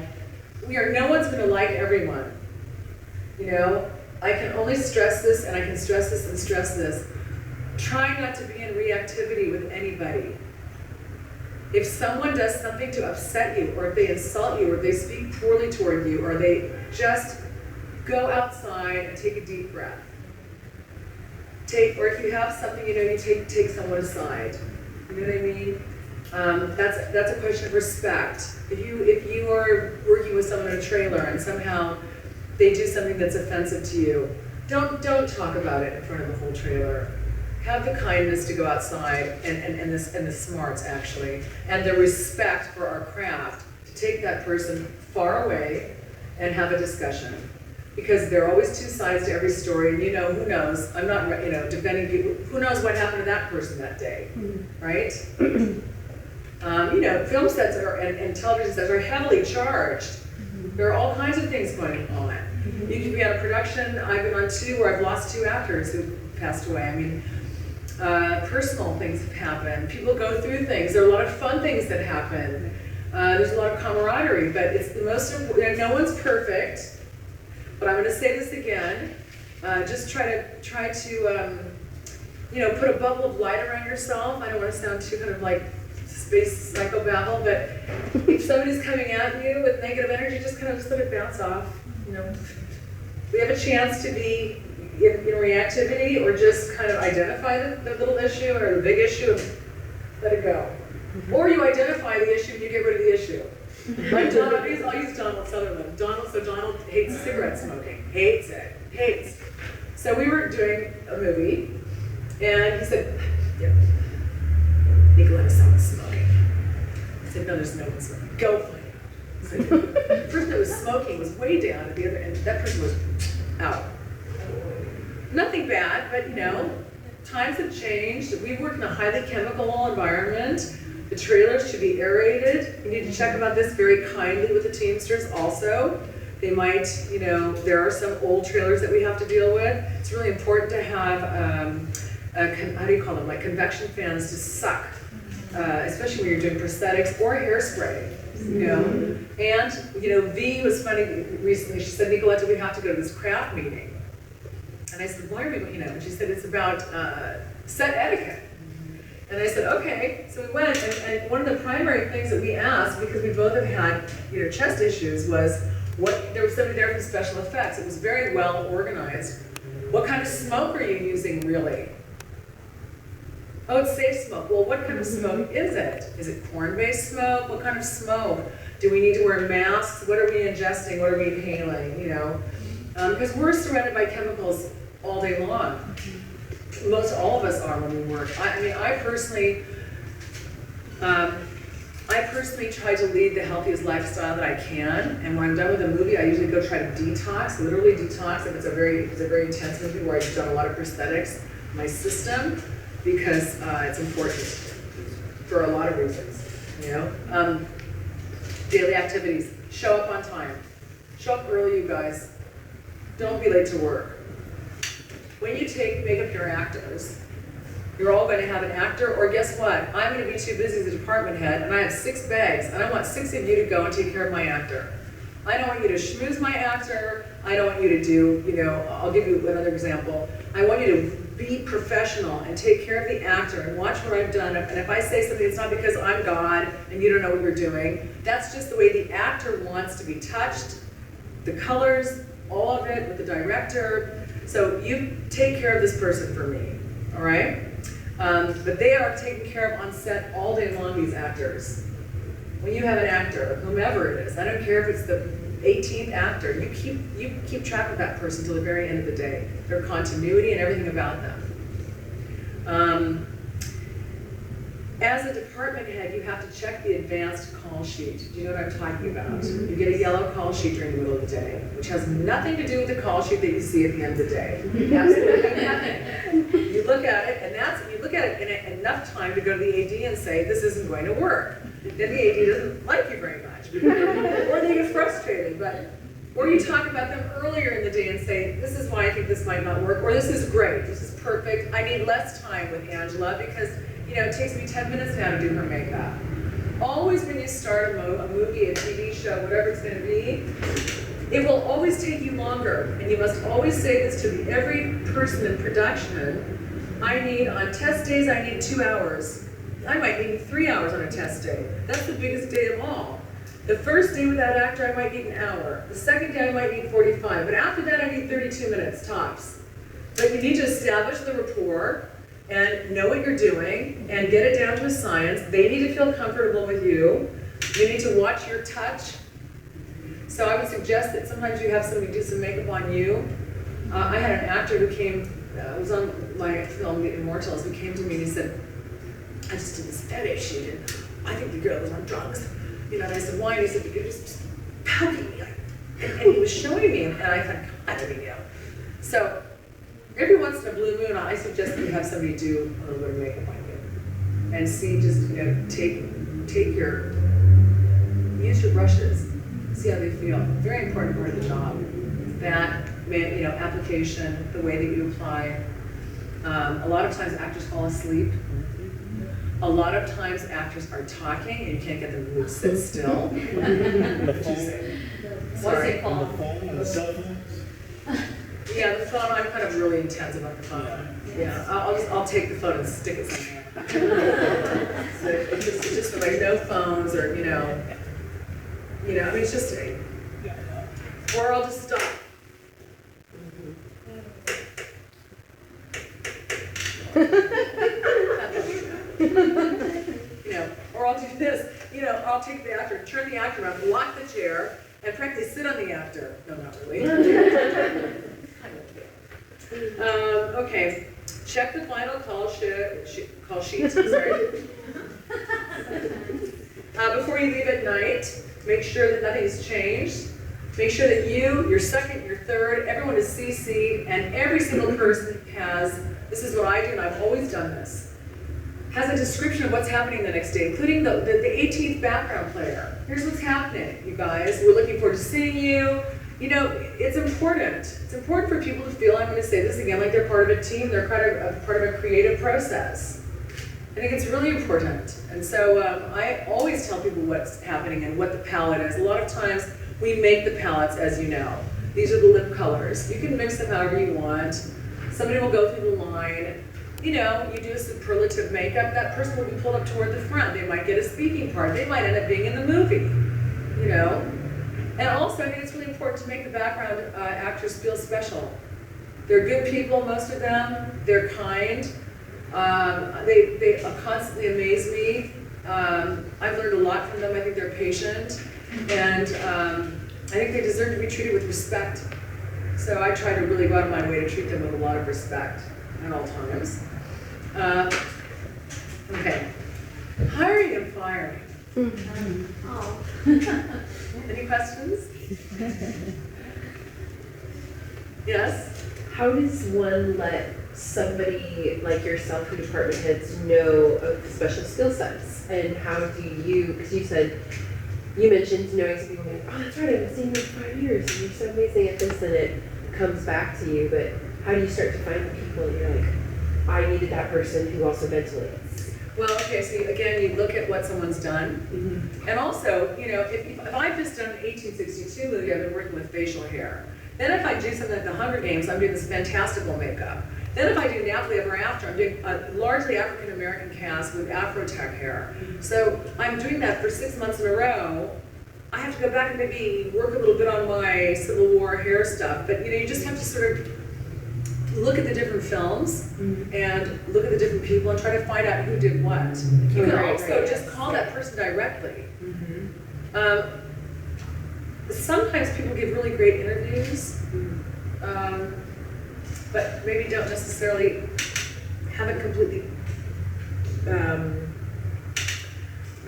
No one's going to like everyone. You know, I can only stress this, and I can stress this and stress this. Try not to be in reactivity with anybody. If someone does something to upset you, or if they insult you, or if they speak poorly toward you, or they just go outside and take a deep breath. Or if you have something, you know, you take someone aside. You know what I mean? That's a question of respect. If you are working with someone in a trailer and somehow they do something that's offensive to you, don't talk about it in front of the whole trailer. Have the kindness to go outside and the smarts actually, and the respect for our craft to take that person far away and have a discussion. Because there are always two sides to every story, and who knows, I'm not, defending people, who knows what happened to that person that day, right? Film sets and television sets are heavily charged. There are all kinds of things going on. You could be on a production, I've been on 2 where I've lost 2 actors who passed away. I mean, personal things have happened. People go through things. There are a lot of fun things that happen. There's a lot of camaraderie, but it's the most important. No one's perfect, but I'm going to say this again. Just try to put a bubble of light around yourself. I don't want to sound too kind of like space psychobabble, but if somebody's coming at you with negative energy, just let it bounce off. We have a chance to be in reactivity, or just kind of identify the little issue or the big issue and let it go. Or you identify the issue and you get rid of the issue. Like I'll use Donald Sutherland. Donald hates cigarette smoking. Hates it. Hates. So we were doing a movie, and he said, Nikoletta Skarlatos smoking. I said, no, there's no one smoking. Go find out. So the person that was smoking was way down at the other end. That person was out. Nothing bad, but times have changed. We work in a highly chemical environment. The trailers should be aerated. You need to check about this very kindly with the Teamsters also. They might, there are some old trailers that we have to deal with. It's really important to have, how do you call them, like convection fans to suck, especially when you're doing prosthetics or hairspray. And, V was funny recently. She said, Nikoletta, we have to go to this craft meeting. And I said, why are we, and she said, it's about set etiquette. And I said, okay. So we went, and one of the primary things that we asked, because we both have had, chest issues, was there was somebody there from special effects. It was very well organized. What kind of smoke are you using, really? Oh, it's safe smoke. Well, what kind of smoke is it? Is it corn-based smoke? What kind of smoke? Do we need to wear masks? What are we ingesting? What are we inhaling? Because we're surrounded by chemicals all day long. Most all of us are when we work. I personally try to lead the healthiest lifestyle that I can. And when I'm done with a movie, I usually go try to detox, literally detox. If it's a very intense movie where I've done a lot of prosthetics, my system, because it's important for a lot of reasons. Daily activities. Show up on time. Show up early, you guys. Don't be late to work. When you make up your actors, you're all going to have an actor, or guess what? I'm going to be too busy as a department head, and I have 6 bags, and I want 6 of you to go and take care of my actor. I don't want you to schmooze my actor. I don't want you to do, I'll give you another example. I want you to be professional and take care of the actor and watch what I've done. And if I say something, it's not because I'm God and you don't know what you're doing. That's just the way the actor wants to be touched. The colors, all of it with the director. So you take care of this person for me, all right? But they are taken care of on set all day long, these actors. When you have an actor, whomever it is, I don't care if it's the 18th actor, you keep track of that person till the very end of the day. Their continuity and everything about them. As a department head, you have to check the advanced call sheet. Do you know what I'm talking about? You get a yellow call sheet during the middle of the day, which has nothing to do with the call sheet that you see at the end of the day. Absolutely nothing. You look at it, and you look at it in enough time to go to the AD and say, this isn't going to work. Then the AD doesn't like you very much, or they get frustrated. Or you talk about them earlier in the day and say, this is why I think this might not work, or this is great, this is perfect. I need less time with Angela because it takes me 10 minutes now to do her makeup. Always when you start a movie, a TV show, whatever it's going to be, it will always take you longer. And you must always say this to every person in production. On test days, I need 2 hours. I might need 3 hours on a test day. That's the biggest day of all. The first day with that actor, I might need an hour. The second day, I might need 45. But after that, I need 32 minutes, tops. But you need to establish the rapport and know what you're doing and get it down to a science. They need to feel comfortable with you. You need to watch your touch. So I would suggest that sometimes you have somebody do some makeup on you. I had an actor who came, was on my film, The Immortals, who came to me and he said, I just did this edit shoot and I think the girl was on drugs. You know, and I said, why? And he said, because just poking me. And he was showing me, and I thought, God, I mean, you know. So every once in a blue moon, I suggest that you have somebody do a little bit of makeup on you. And see, just, you know, use your brushes, see how they feel. Very important part of the job. That, you know, application, the way that you apply. A lot of times actors fall asleep. A lot of times actors are talking and you can't get them to sit still. What's it called? Yeah, the phone, I'm kind of really intense about the phone. Yeah, I'll take the phone and stick it somewhere. So it's just like no phones or, you know, I mean, it's just, or I'll just stop. You know, or I'll do this, you know, I'll take the actor, turn the actor around, lock the chair, and practically sit on the actor. No, not really. Okay, check the final call sheet, sorry. Before you leave at night, make sure that nothing's changed. Make sure that you, your second, your third, everyone is CC'd, and every single person has, this is what I do, and I've always done this, has a description of what's happening the next day, including the 18th background player. Here's what's happening, you guys. We're looking forward to seeing you. You know, it's important. It's important for people to feel, I'm going to say this again, like they're part of a team, they're part of a creative process. I think it's really important. And so I always tell people what's happening and what the palette is. A lot of times we make the palettes, as you know. These are the lip colors. You can mix them however you want. Somebody will go through the line. You know, you do a superlative makeup, that person will be pulled up toward the front. They might get a speaking part. They might end up being in the movie, you know. And also, I think it's really important to make the background actors feel special. They're good people, most of them. They're kind. They constantly amaze me. I've learned a lot from them. I think they're patient. And I think they deserve to be treated with respect. So I try to really go out of my way to treat them with a lot of respect at all times. Okay. Hiring and firing. Any questions? Yes? How does one let somebody like yourself, who department heads, know of special skill sets? And how do you, because you mentioned knowing some people going, oh, that's right, I've seen you for 5 years, and you're so amazing at this, and it comes back to you, but how do you start to find the people and you're like, I needed that person who also ventilates? Well, okay, so again, you look at what someone's done. And also, you know, if I've just done an 1862 movie, I've been working with facial hair. Then if I do something like the Hunger Games, I'm doing this fantastical makeup. Then if I do Napoli Ever After, I'm doing a largely African-American cast with Afro-tech hair. So I'm doing that for 6 months in a row. I have to go back and maybe work a little bit on my Civil War hair stuff. But you know, you just have to sort of look at the different films and look at the different people and try to find out who did what. You can also just call that person directly. Sometimes people give really great interviews, but maybe don't necessarily haven't completely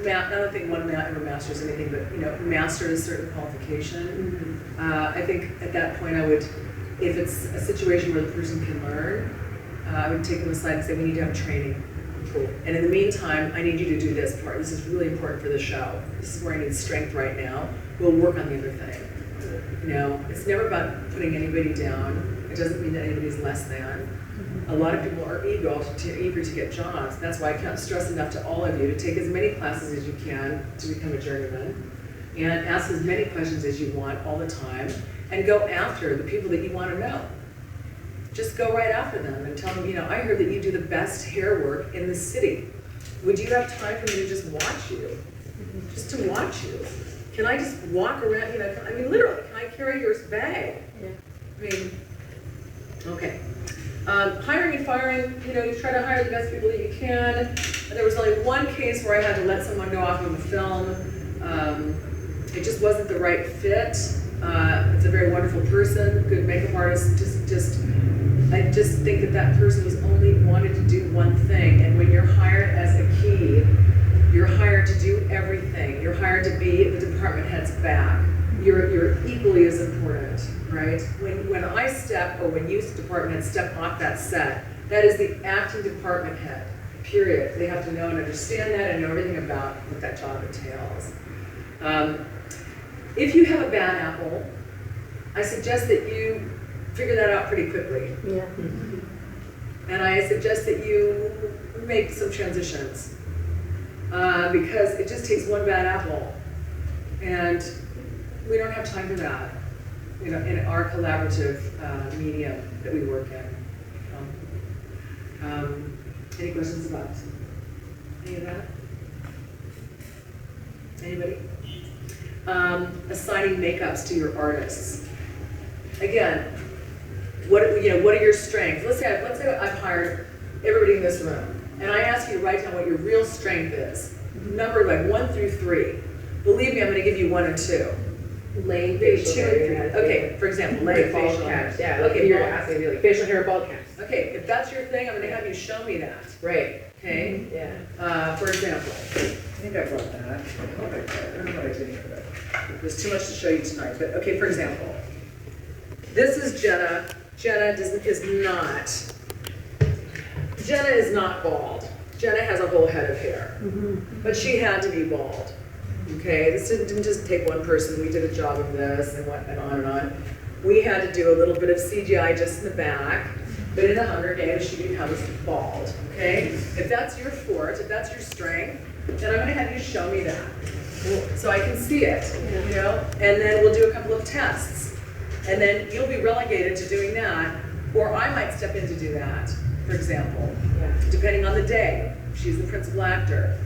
I don't think one ever masters anything, but you know, mastered a certain qualification. I think at that point I would, if it's a situation where the person can learn, I would take them aside and say, we need to have training. Cool. And in the meantime, I need you to do this part. This is really important for the show. This is where I need strength right now. We'll work on the other thing. You know, it's never about putting anybody down. It doesn't mean that anybody's less than. A lot of people are eager to get jobs. That's why I can't stress enough to all of you to take as many classes as you can to become a journeyman, and ask as many questions as you want all the time, and go after the people that you want to know. Just go right after them and tell them, you know, I heard that you do the best hair work in the city. Would you have time for me to just watch you? Just to watch you? Can I just walk around, you know, I mean, literally, can I carry your bag? Yeah. I mean, okay. Hiring and firing, you know, you try to hire the best people that you can. There was only one case where I had to let someone go off of a film. It just wasn't the right fit. It's a very wonderful person, good makeup artist. I just think that that person was only wanted to do one thing. And when you're hired as a key, you're hired to do everything. You're hired to be the department head's back. You're equally as important, right? When I step, or when you department head step off that set, that is the acting department head, period. They have to know and understand that and know everything about what that job entails. If you have a bad apple, I suggest that you figure that out pretty quickly. Yeah. And I suggest that you make some transitions. Because it just takes one bad apple. And we don't have time for that, you know, in our collaborative medium that we work in. Any questions about any of that? Anybody? Assigning makeups to your artists. Again, what are your strengths? Let's say I've hired everybody in this room, and I ask you to write down what your real strength is, numbered like 1 through 3. Believe me, I'm going to give you 1 and 2. Laying Maybe facial 2 and hair. 3. Okay, for example, laying facial Bald hair. caps. Yeah, Okay, like you're bald- asking me like facial hair, bald caps. Okay, if that's your thing, I'm going to have you show me that. Right. Okay. Yeah. For example, I think I brought that. I hope I did. I don't know what I did here, but there's too much to show you tonight. But okay, for example, this is Jenna. Jenna is not bald. Jenna has a whole head of hair, but she had to be bald. Okay, this didn't just take one person. We did a job of this and went and on and on. We had to do a little bit of CGI just in the back, but in the Hunger Games, she becomes bald. Okay, if that's your forte, if that's your strength, then I'm going to have you show me that, so I can see it. You know, and then we'll do a couple of tests, and then you'll be relegated to doing that, or I might step in to do that. For example, depending on the day, if she's the principal actor.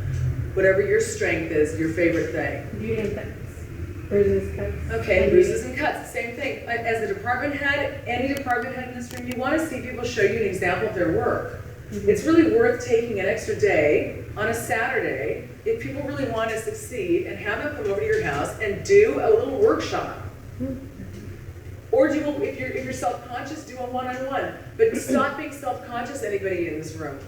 Whatever your strength is, your favorite thing. Beauty and cuts. Bruises, cuts. Okay, bruises and cuts, same thing. As the department head, any department head in this room, you want to see people show you an example of their work. It's really worth taking an extra day on a Saturday if people really want to succeed and have them come over to your house and do a little workshop. Or if you're self-conscious, do a one-on-one. But stop being self-conscious, anybody in this room.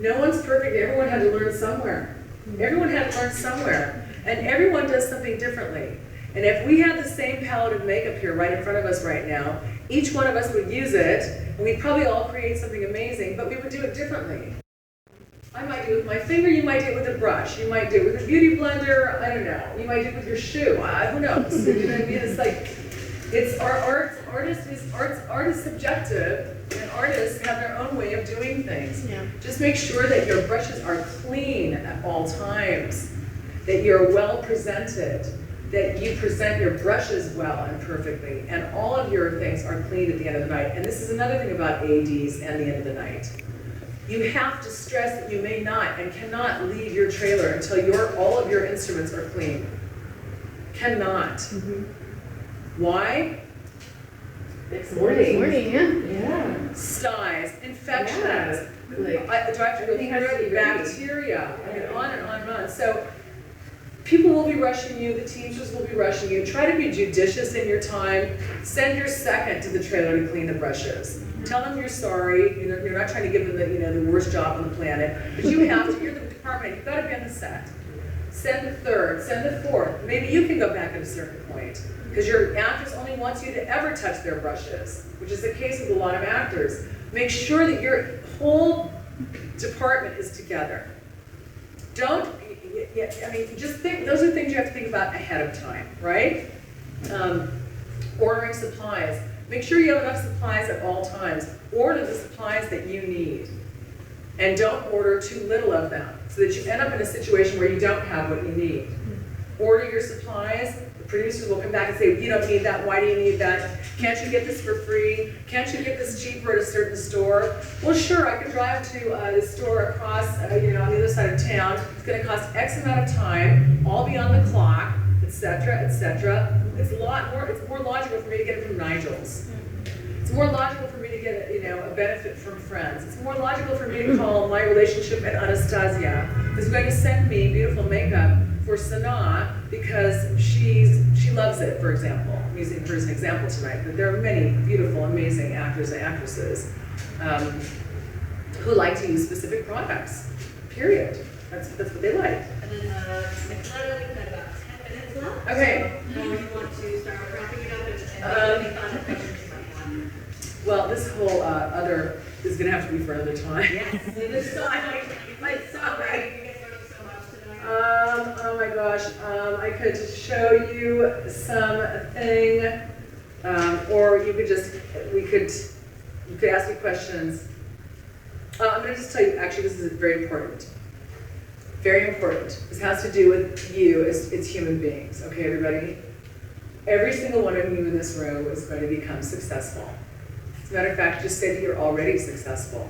No one's perfect. Everyone had to learn somewhere. Everyone had to learn somewhere. And everyone does something differently. And if we had the same palette of makeup here right in front of us right now, each one of us would use it, and we'd probably all create something amazing, but we would do it differently. I might do it with my finger, you might do it with a brush, you might do it with a beauty blender, I don't know. You might do it with your shoe, who knows? You know what I mean? It's like, it's art is subjective, and artists have their own way of doing things. Yeah. Just make sure that your brushes are clean at all times, that you're well presented, that you present your brushes well and perfectly, and all of your things are clean at the end of the night. And this is another thing about ADs and the end of the night. You have to stress that you may not and cannot leave your trailer until all of your instruments are clean. Cannot. Why? Next morning. Yeah. Styes, infections. Yeah. Like, Do I have to go everything has to through be it? ready. Bacteria. I mean, on and on and on. So people will be rushing you, the teachers will be rushing you. Try to be judicious in your time. Send your second to the trailer to clean the brushes. Tell them you're sorry. You're not trying to give them the worst job on the planet. But you have to, you're the department, you've got to be on the set. Send the third, send the fourth. Maybe you can go back at a certain point. Because your actress only wants you to ever touch their brushes, which is the case with a lot of actors. Make sure that your whole department is together. Just think, those are things you have to think about ahead of time, right? Ordering supplies. Make sure you have enough supplies at all times. Order the supplies that you need. And don't order too little of them, so that you end up in a situation where you don't have what you need. Order your supplies. The producers will come back and say, you don't need that, why do you need that? Can't you get this for free? Can't you get this cheaper at a certain store? Well, sure, I can drive to the store across, on the other side of town. It's gonna cost X amount of time, I'll be on the clock, etc., etc. It's more logical for me to get it from Nigel's. It's more logical for me to get a benefit from friends. It's more logical for me to call my relationship at Anastasia, who's going to send me beautiful makeup for Sanaa because she loves it, for example. I'm using her as an example tonight, but there are many beautiful, amazing actors and actresses who like to use specific products, period. That's what they like. And then, Nikoletta, we've got about 10 minutes left. Okay. So, you want to start wrapping it up and any final questions you might have? Well, this whole other is gonna have to be for another time. Yes. This is so, it's so great. You guys learned so much tonight. Oh my gosh, I could show you something, or you could ask me questions. I'm gonna just tell you, actually, this is very important. Very important. This has to do with you as human beings, okay, everybody? Every single one of you in this room is going to become successful. As a matter of fact, just say that you're already successful.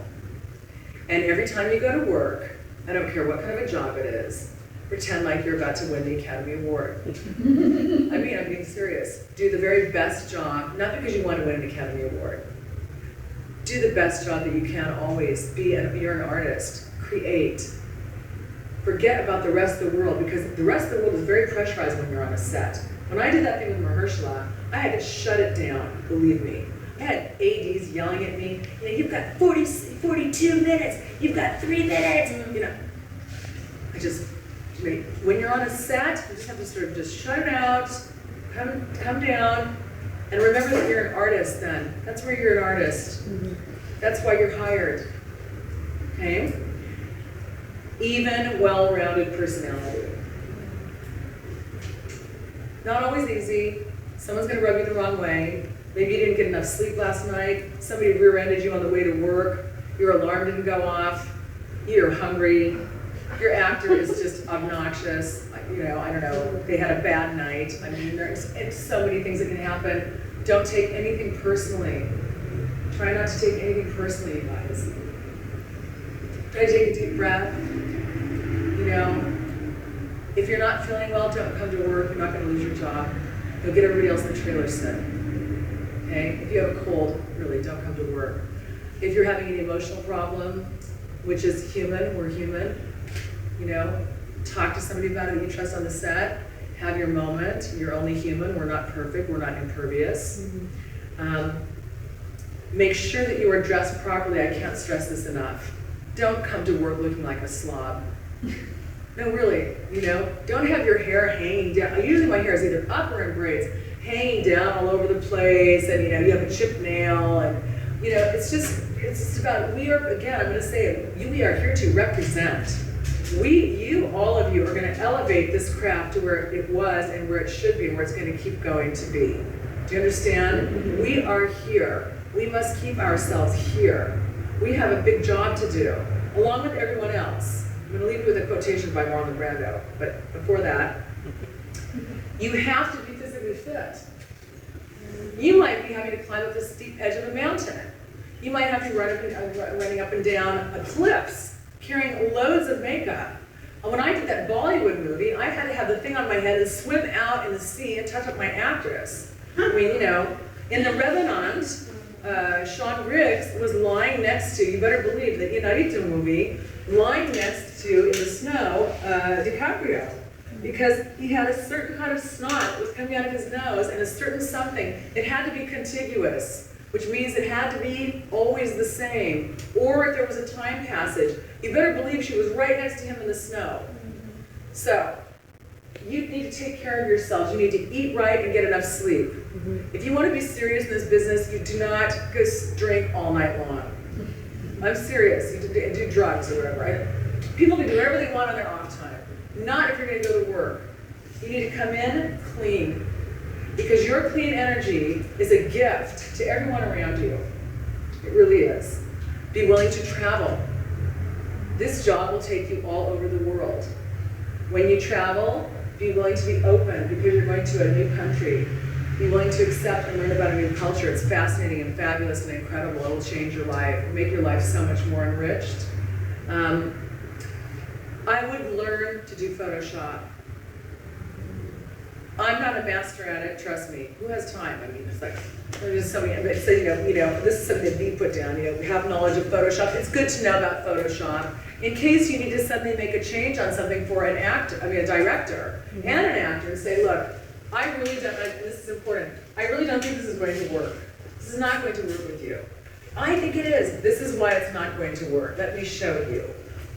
And every time you go to work, I don't care what kind of a job it is, pretend like you're about to win the Academy Award. I mean, I'm being serious. Do the very best job, not because you want to win an Academy Award. Do the best job that you can always. You're an artist. Create. Forget about the rest of the world, because the rest of the world is very pressurized when you're on a set. When I did that thing with Mahershala, I had to shut it down, believe me. I had ADs yelling at me, you know, you've got 42 minutes, you've got 3 minutes, you know. When you're on a set, you just have to sort of just shut it out, come down, and remember that you're an artist then. That's where you're an artist. That's why you're hired, okay? Even, well-rounded personality. Not always easy. Someone's gonna rub you the wrong way. Maybe you didn't get enough sleep last night. Somebody rear-ended you on the way to work. Your alarm didn't go off. You're hungry. Your actor is just obnoxious. You know, I don't know, they had a bad night. I mean, there's so many things that can happen. Don't take anything personally. Try not to take anything personally, you guys. Try to take a deep breath. You know, if you're not feeling well, don't come to work. You're not going to lose your job. You'll get everybody else in the trailer sick. Okay? If you have a cold, really, don't come to work. If you're having an emotional problem, which is human, we're human, you know, talk to somebody about it that you trust on the set. Have your moment. You're only human. We're not perfect. We're not impervious. Make sure that you are dressed properly. I can't stress this enough. Don't come to work looking like a slob. No, really, you know, don't have your hair hanging down. Usually my hair is either up or in braids, hanging down all over the place, and you know, you have a chipped nail, and you know, it's just about, we are, again, I'm gonna say it, we are here to represent. All of you are gonna elevate this craft to where it was and where it should be, and where it's gonna keep going to be. Do you understand? We are here. We must keep ourselves here. We have a big job to do, along with everyone else. I'm going to leave you with a quotation by Marlon Brando, but before that, you have to be physically fit. You might be having to climb up the steep edge of a mountain. You might have to be running up and down cliffs, carrying loads of makeup. When I did that Bollywood movie, I had to have the thing on my head and swim out in the sea and touch up my actress. I mean, you know, in The Revenant, Sean Griggs was lying next to, you better believe, the Inarritu movie, lying next to, in the snow, DiCaprio. Because he had a certain kind of snot that was coming out of his nose and a certain something. It had to be contiguous, which means it had to be always the same. Or if there was a time passage, you better believe she was right next to him in the snow. So, you need to take care of yourselves. You need to eat right and get enough sleep. If you want to be serious in this business, you do not go drink all night long. I'm serious. You do drugs or whatever. People can do whatever they want on their off time. Not if you're going to go to work. You need to come in clean. Because your clean energy is a gift to everyone around you. It really is. Be willing to travel. This job will take you all over the world. When you travel, be willing to be open because you're going to a new country. Be willing to accept and learn about a new culture. It's fascinating and fabulous and incredible. It will change your life, make your life so much more enriched. I would learn to do Photoshop. I'm not a master at it, trust me. Who has time? I mean, it's like, there's just so many, but so, this is something that we put down, we have knowledge of Photoshop. It's good to know about Photoshop in case you need to suddenly make a change on something for an actor, a director and an actor, and say, look, I really don't, this is important, I really don't think this is going to work. This is not going to work with you. I think it is. This is why it's not going to work. Let me show you.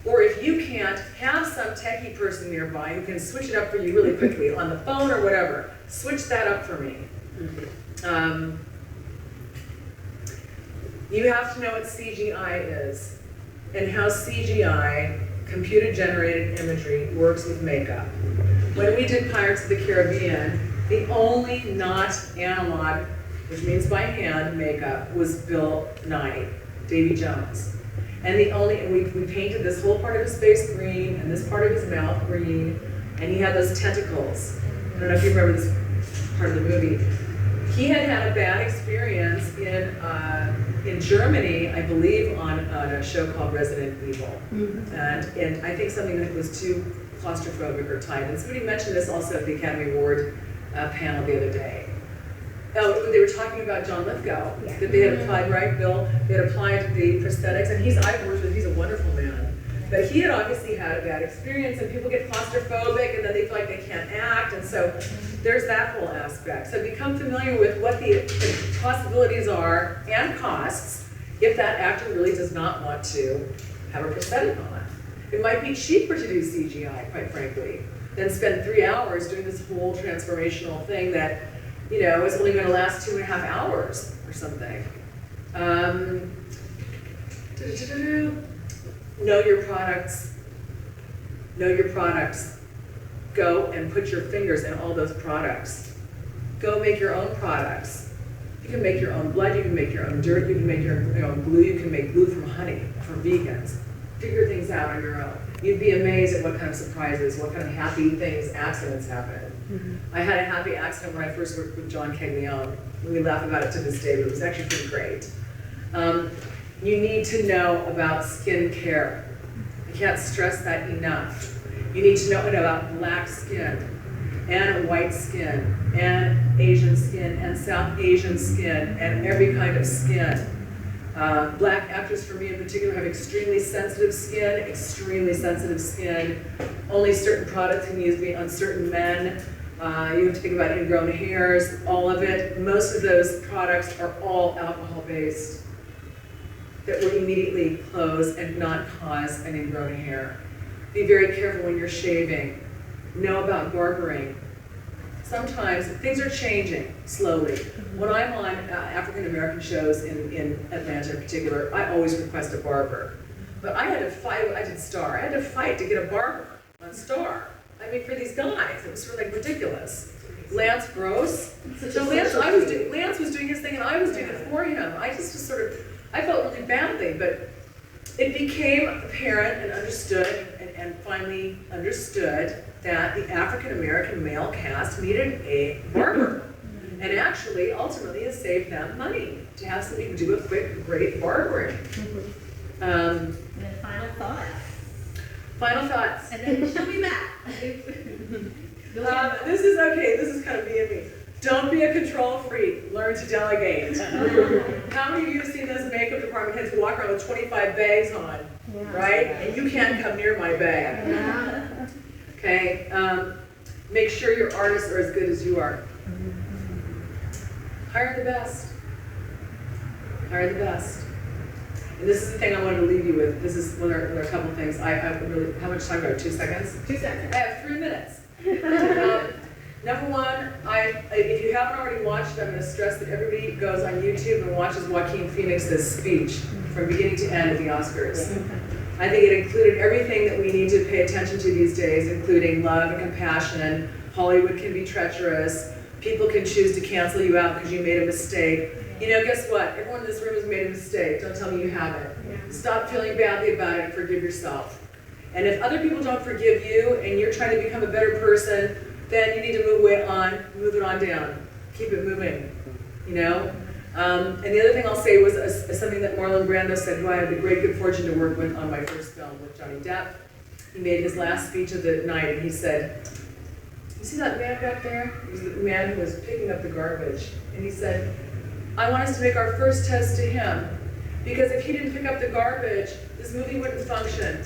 Or if you can't, have some techie person nearby who can switch it up for you really quickly on the phone or whatever. Switch that up for me. You have to know what CGI is and how CGI, computer-generated imagery, works with makeup. When we did Pirates of the Caribbean, the only not analog, which means by hand, makeup was Bill Nye, Davy Jones. And we painted this whole part of his face green and this part of his mouth green, and he had those tentacles. I don't know if you remember this part of the movie. He had a bad experience in Germany, I believe, on a show called Resident Evil. And I think something that was too claustrophobic or tight. And somebody mentioned this also at the Academy Award panel the other day. Oh, they were talking about John Lithgow, that they had applied, right, Bill? They had applied the prosthetics, and I've worked with, he's a wonderful man. But he had obviously had a bad experience, and people get claustrophobic, and then they feel like they can't act, and so there's that whole aspect. So become familiar with what the possibilities are and costs if that actor really does not want to have a prosthetic on. It might be cheaper to do CGI, quite frankly, than spend 3 hours doing this whole transformational thing that it's only going to last 2.5 hours or something. Know your products. Know your products. Go and put your fingers in all those products. Go make your own products. You can make your own blood, you can make your own dirt, you can make your own glue, you can make glue from honey for vegans. Figure things out on your own. You'd be amazed at what kind of surprises, what kind of happy things, accidents happen. I had a happy accident when I first worked with John Caglione. We laugh about it to this day, but it was actually pretty great. You need to know about skin care. I can't stress that enough. You need to know about black skin, and white skin, and Asian skin, and South Asian skin, and every kind of skin. Black actors, for me in particular, have extremely sensitive skin. Only certain products can be used on certain men. You have to think about ingrown hairs, all of it. Most of those products are all alcohol-based that will immediately close and not cause an ingrown hair. Be very careful when you're shaving. Know about barbering. Sometimes things are changing slowly. When I'm on African American shows in Atlanta in particular, I always request a barber. But I had to fight, I did Star, I had to fight to get a barber on Star. I mean, for these guys, it was sort of like ridiculous. Lance Gross. So Lance was doing his thing and I was doing it for him. I just was sort of, I felt really badly, but it became apparent and understood and finally understood that the African American male cast needed a barber. And actually, ultimately, it saved them money to have somebody do a quick, great barbering. And then final thoughts. Final thoughts. And then she'll be back. This is kind of me and me. Don't be a control freak, learn to delegate. How many of you have seen those makeup department heads walk around with 25 bags on, right? And you can't come near my bag. Okay, make sure your artists are as good as you are. Hire the best. Hire the best. And this is the thing I wanted to leave you with. This is, there are a couple things. I really, how much time do I have? 2 seconds? 2 seconds. I have 3 minutes. Number one, if you haven't already watched it, I'm going to stress that everybody goes on YouTube and watches Joaquin Phoenix's speech from beginning to end at the Oscars. I think it included everything that we need to pay attention to these days, including love and compassion. Hollywood can be treacherous. People can choose to cancel you out because you made a mistake. You know, guess what? Everyone in this room has made a mistake. Don't tell me you haven't. Stop feeling badly about it. Forgive yourself. And if other people don't forgive you and you're trying to become a better person, then you need to move it on down. Keep it moving, you know? And the other thing I'll say was something that Marlon Brando said, who I had the great good fortune to work with on my first film with Johnny Depp. He made his last speech of the night and he said, You see that man back there? He was the man who was picking up the garbage. And he said, I want us to make our first test to him. Because if he didn't pick up the garbage, this movie wouldn't function.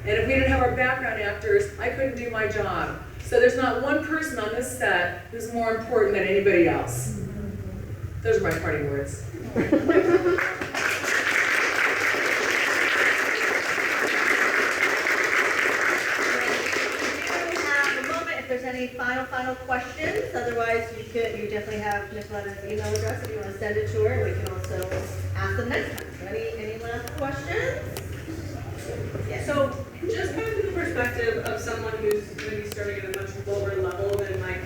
And if we didn't have our background actors, I couldn't do my job. So there's not one person on this set who's more important than anybody else. Those are my parting words. If there's any final questions, otherwise you definitely have Nikoletta's email address if you want to send it to her, and we can also ask them next time. So any last questions? Yes. So, just kind of from the perspective of someone who's going to be starting at a much lower level than like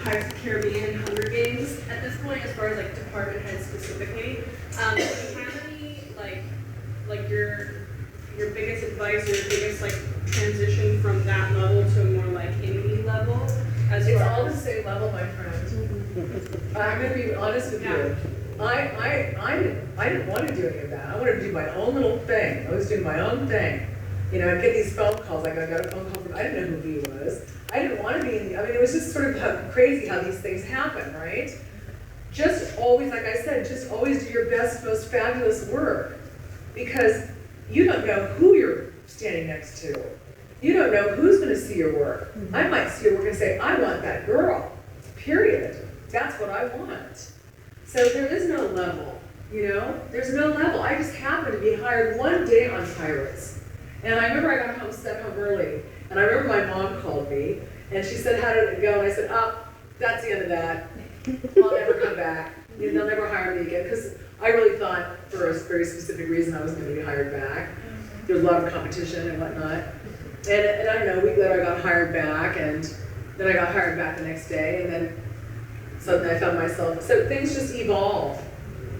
Pirates of the Caribbean, Hunger Games at this point, as far as like department heads specifically, do you have any like your biggest advice, your biggest like transition from that level to a more like indie level? As It's far all the as same level, my friend. I'm gonna be honest with you. I didn't want to do any of that. I wanted to do my own little thing. I was doing my own thing. You know, I'd get these phone calls. Like I got a phone call from, I didn't know who he was. I didn't want to be in the, I mean, it was just sort of crazy how these things happen, right? Just always, like I said, just always do your best, most fabulous work. Because you don't know who you're standing next to. You don't know who's going to see your work. I might see your work and say, I want that girl, period. That's what I want. So there is no level, you know? There's no level. I just happened to be hired one day on Pirates. And I remember I got home, sent home early. And I remember my mom called me, and she said, how did it go? And I said, oh, that's the end of that. I'll never come back. You know, they'll never hire me again. Because I really thought, for a very specific reason, I was going to be hired back. There was a lot of competition and whatnot. And I don't know, a week later I got hired back, and then I got hired back the next day, and then suddenly I found myself, so things just evolve,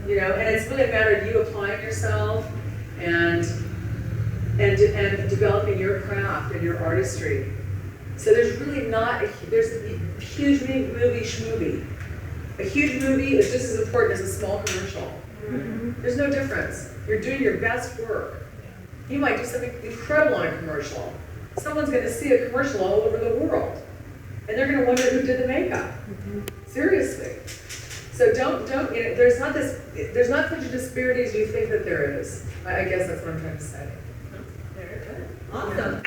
you know, and it's really a matter of you applying yourself and developing your craft and your artistry. So there's really not, there's a huge movie schmovie. A huge movie is just as important as a small commercial. There's no difference. You're doing your best work. You might do something incredible on a commercial. Someone's going to see a commercial all over the world. And they're going to wonder who did the makeup. Seriously. So don't, you know, there's not such a disparity as you think that there is. I guess that's what I'm trying to say. Awesome.